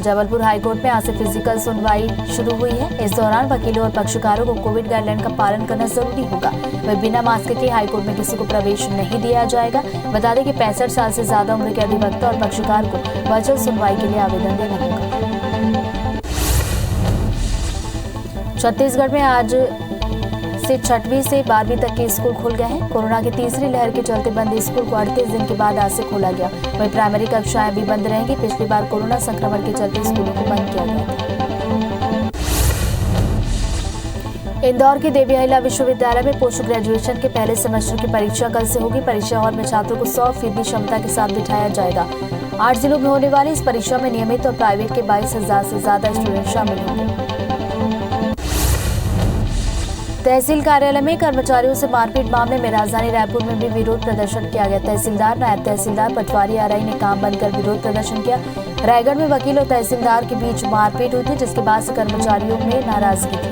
Speaker 2: जबलपुर हाईकोर्ट में आज से फिजिकल सुनवाई शुरू हुई है। इस दौरान वकीलों और पक्षकारों को कोविड गाइडलाइन का पालन करना जरूरी होगा। वह बिना मास्क के हाईकोर्ट में किसी को प्रवेश नहीं दिया जाएगा। बता दें कि 65 साल से ज्यादा उम्र के अधिवक्ता और पक्षकार को वर्चुअल सुनवाई के लिए आवेदन देना होगा। छत्तीसगढ़ में आज से 6वीं से 12वीं तक के स्कूल खुल गए हैं। कोरोना की तीसरी लहर के चलते बंद स्कूल को 38 दिन के बाद आज से खोला गया। वहीं प्राइमरी कक्षाएं भी बंद रहेंगी। पिछली बार कोरोना संक्रमण के चलते स्कूलों को बंद किया गया था। इंदौर के देवी अहिल्या विश्वविद्यालय में पोस्ट ग्रेजुएशन के पहले सेमेस्टर की परीक्षा कल से होगी। परीक्षा हॉल में छात्रों को 100% क्षमता के साथ बिठाया जाएगा। 8 जिलों में होने वाली इस परीक्षा में नियमित और प्राइवेट के 22,000 से ज्यादा स्टूडेंट शामिल होंगे। तहसील कार्यालय में कर्मचारियों से मारपीट मामले में राजधानी रायपुर में भी विरोध प्रदर्शन किया गया। तहसीलदार, नायब तहसीलदार, पटवारी आरआई ने काम बंद कर विरोध प्रदर्शन किया। रायगढ़ में वकील और तहसीलदार के बीच मारपीट हुई थी, जिसके बाद से कर्मचारियों में नाराजगी थी।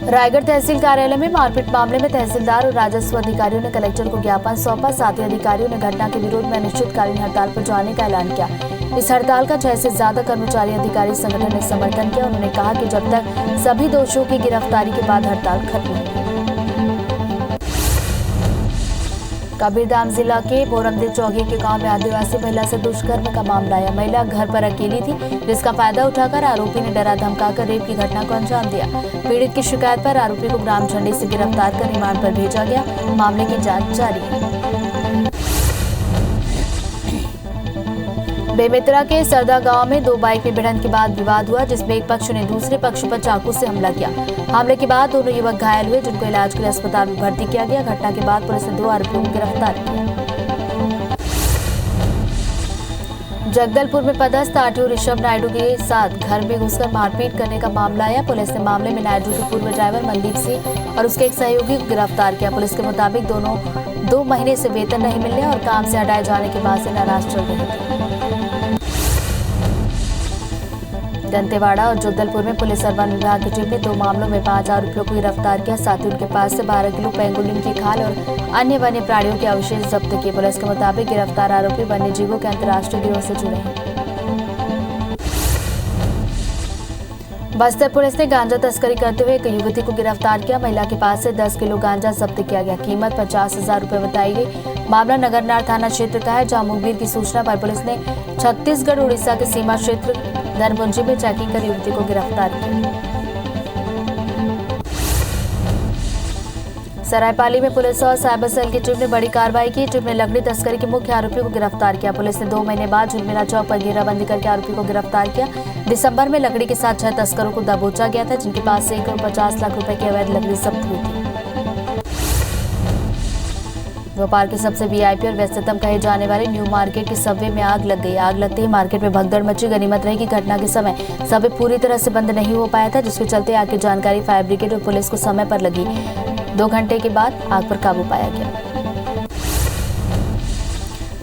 Speaker 2: रायगढ़ तहसील कार्यालय में मारपीट मामले में तहसीलदार और राजस्व अधिकारियों ने कलेक्टर को ज्ञापन सौंपा। साथ ही अधिकारियों ने घटना के विरोध में अनिश्चितकालीन हड़ताल पर जाने का ऐलान किया। इस हड़ताल का 6 से ज्यादा कर्मचारी अधिकारी संगठन ने समर्थन किया। उन्होंने कहा कि जब तक सभी दोषियों की गिरफ्तारी के बाद हड़ताल खत्म होगी। कबीरधाम जिला के बोरमदेव चौकी के गांव में आदिवासी महिला से दुष्कर्म का मामला आया। महिला घर पर अकेली थी, जिसका फायदा उठाकर आरोपी ने डरा धमकाकर रेप की घटना को अंजाम दिया। पीड़ित की शिकायत पर आरोपी को ग्राम झंडे से गिरफ्तार कर रिमांड पर भेजा गया। मामले की जांच जारी है। बेमेतरा के सरदा गांव में 2 बाइक में भिड़ंत के बाद विवाद हुआ, जिसमें एक पक्ष ने दूसरे पक्ष पर चाकू से हमला किया। हमले के बाद दोनों युवक घायल हुए, जिनको इलाज के लिए अस्पताल में भर्ती किया गया। घटना के बाद पुलिस ने 2 आरोपियों को गिरफ्तार किया। जगदलपुर में पदस्थ आरटीओ ऋषभ नायडू के साथ घर में घुसकर मारपीट करने का मामला आया। पुलिस ने मामले में नायडू के पूर्व ड्राइवर मनदीप सिंह और उसके एक सहयोगी को गिरफ्तार किया। पुलिस के मुताबिक दोनों 2 महीने से वेतन नहीं मिलने और काम से हटाए जाने के बाद से नाराज चल रहे थे। दंतेवाड़ा और जगदलपुर में पुलिस और वन विभाग की टीम ने 2 मामलों में 5 आरोपियों को गिरफ्तार किया। साथ ही उनके पास से 12 किलो पेंगोलिन की खाल और अन्य वन्य प्राणियों के अवशेष जब्त किए। पुलिस के मुताबिक गिरफ्तार आरोपी वन्य जीवों के अंतर्राष्ट्रीय गिरोह से जुड़े हैं। बस्तर पुलिस ने गांजा तस्करी करते हुए एक युवती को गिरफ्तार किया। महिला के पास से 10 किलो गांजा जब्त किया गया। कीमत 50,000 रुपए बताई गई। मामला नगरनार थाना क्षेत्र का है, जहां मुखबिर की सूचना पर पुलिस ने छत्तीसगढ़ उड़ीसा के सीमा क्षेत्र धनपुंजी में चेकिंग कर युवती को गिरफ्तार किया। सरायपाली में पुलिस और साइबर सेल की टीम ने बड़ी कार्रवाई की। टीम ने लकड़ी तस्करी के मुख्य आरोपियों को गिरफ्तार किया। पुलिस ने 2 महीने बाद झुलमेला चौक पर घेराबंदी करके आरोपी को गिरफ्तार किया। दिसंबर में लकड़ी के साथ 6 तस्करों को दबोचा गया था, जिनके पास से 1,50 लाख रुपए की अवैध लकड़ी जब्त हुई थी। भोपाल के सबसे वीआईपी और व्यस्ततम कहे जाने वाले न्यू मार्केट की सबवे में आग लग गई। आग लगते ही मार्केट में भगदड़ मची। गनीमत रही कि घटना के समय सबवे पूरी तरह से बंद नहीं हो पाया था, जिसके चलते आग की जानकारी फायर ब्रिगेड और पुलिस को समय पर लगी। 2 घंटे के बाद आग पर काबू पाया गया।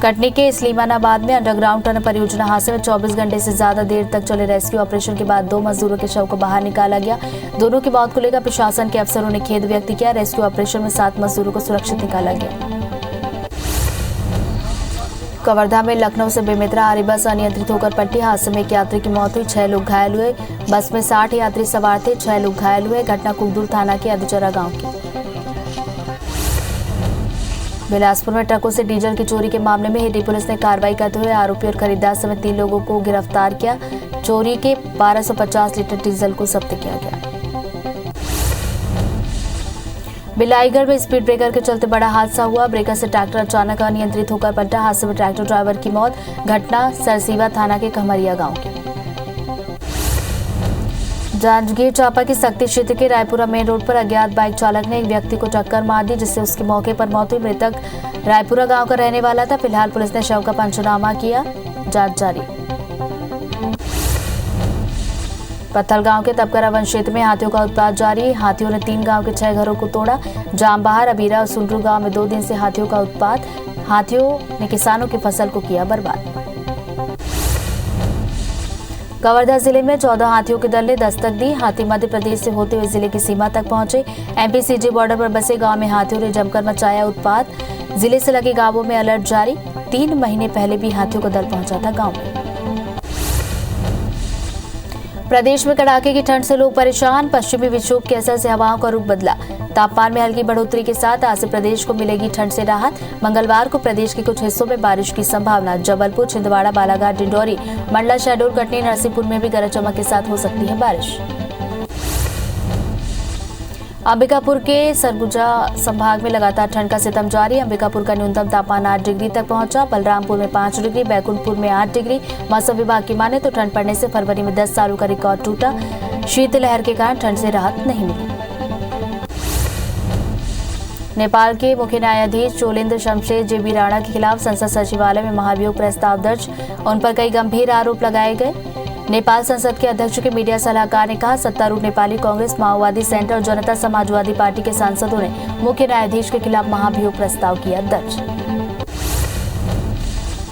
Speaker 2: कटनी के इस्लीमानाबाद में अंडरग्राउंड टनल परियोजना हादसे में 24 घंटे से ज्यादा देर तक चले रेस्क्यू ऑपरेशन के बाद 2 मजदूरों के शव को बाहर निकाला गया। दोनों की मौत को लेकर प्रशासन के अफसरों ने खेद व्यक्त किया। रेस्क्यू ऑपरेशन में 7 मजदूरों को सुरक्षित निकाला गया। कवर्धा में लखनऊ से बेमित्रा आ रही बस अनियंत्रित होकर पलटी। हादसे में एक यात्री की मौत हुई, 6 लोग घायल हुए। बस में 60 यात्री सवार थे, 6 लोग घायल हुए। घटना कुकदुर थाना के अधचरा गांव की। बिलासपुर में ट्रकों से डीजल की चोरी के मामले में हिटी पुलिस ने कार्रवाई करते हुए आरोपी और खरीदार समेत 3 लोगों को गिरफ्तार किया। चोरी के 1250 लीटर डीजल को जब्त किया गया। बिलाईगढ़ में स्पीड ब्रेकर के चलते बड़ा हादसा हुआ। ब्रेकर से ट्रैक्टर अचानक अनियंत्रित होकर पलटा। हादसे में ट्रैक्टर ड्राइवर की मौत। घटना सरसीवा थाना के खमरिया गांव की। जांजगीर चांपा के शक्ति क्षेत्र के रायपुरा मेन रोड पर अज्ञात बाइक चालक ने एक व्यक्ति को टक्कर मार दी, जिससे उसकी मौके पर मौत हुई। मृतक रायपुरा गांव का रहने वाला था। फिलहाल पुलिस ने शव का पंचनामा किया, जांच जारी। पत्थल गांव के तबकरा वन क्षेत्र में हाथियों का उत्पात जारी। हाथियों ने 3 गांव के 6 घरों को तोड़ा। जामबहार, अबीरा और सुंडरू गांव में 2 दिन से हाथियों का उत्पात। हाथियों ने किसानों की फसल को किया बर्बाद। कवर्धा जिले में 14 हाथियों के दल ने दस्तक दी। हाथी मध्य प्रदेश से होते हुए जिले की सीमा तक पहुंचे। एमपी-सीजी बॉर्डर पर बसे गांव में हाथियों ने जमकर मचाया उत्पात। जिले से लगे गांवों में अलर्ट जारी। 3 महीने पहले भी हाथियों का दल पहुंचा था गांव में। प्रदेश में कड़ाके की ठंड से लोग परेशान। पश्चिमी विक्षोभ के असर से हवाओं का रुख बदला। तापमान में हल्की बढ़ोतरी के साथ आज से प्रदेश को मिलेगी ठंड से राहत। मंगलवार को प्रदेश के कुछ हिस्सों में बारिश की संभावना। जबलपुर, छिंदवाड़ा, बालाघाट, डिंडौरी, मंडला, शहडोल, कटनी, नरसिंहपुर में भी गरज चमक के साथ हो सकती है बारिश। अंबिकापुर के सरगुजा संभाग में लगातार ठंड का सितम जारी। अंबिकापुर का न्यूनतम तापमान 8 डिग्री तक पहुंचा। बलरामपुर में 5 डिग्री, बैकुंठपुर में 8 डिग्री। मौसम विभाग की माने तो ठंड पड़ने से फरवरी में 10 सालों का रिकॉर्ड टूटा। शीतलहर के कारण ठंड से राहत नहीं मिली। नेपाल के मुख्य न्यायाधीश चोलेन्द्र शमशेर जेबी राणा के खिलाफ संसद सचिवालय में महाभियोग प्रस्ताव दर्ज। उन पर कई गंभीर आरोप लगाए गए। नेपाल संसद के अध्यक्ष के मीडिया सलाहकार ने कहा, सत्तारूढ़ नेपाली कांग्रेस, माओवादी सेंटर और जनता समाजवादी पार्टी के सांसदों ने मुख्य न्यायाधीश के खिलाफ महाभियोग प्रस्ताव किया दर्ज।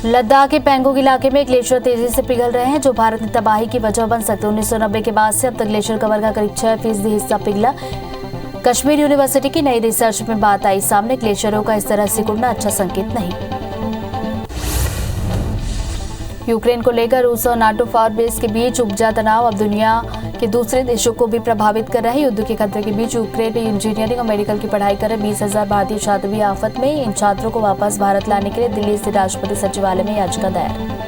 Speaker 2: लद्दाख के पैंगोंग इलाके में ग्लेशियर तेजी से पिघल रहे हैं, जो भारत में तबाही की वजह बन सकते। 1990 के बाद से अब तक ग्लेशियर कवर का करीब 6% हिस्सा पिघला। कश्मीर यूनिवर्सिटी की नई रिसर्च में बात आई सामने। ग्लेशियरों का इस तरह सिकुड़ना अच्छा संकेत नहीं। यूक्रेन को लेकर रूस और नाटो फॉर बेस के बीच उपजा तनाव अब दुनिया के दूसरे देशों को भी प्रभावित कर रहा है। युद्ध के खतरे के बीच यूक्रेन में इंजीनियरिंग और मेडिकल की पढ़ाई कर रहे 20,000 भारतीय छात्र भी आफत में। इन छात्रों को वापस भारत लाने के लिए दिल्ली स्थित राष्ट्रपति सचिवालय में याचिका दायर।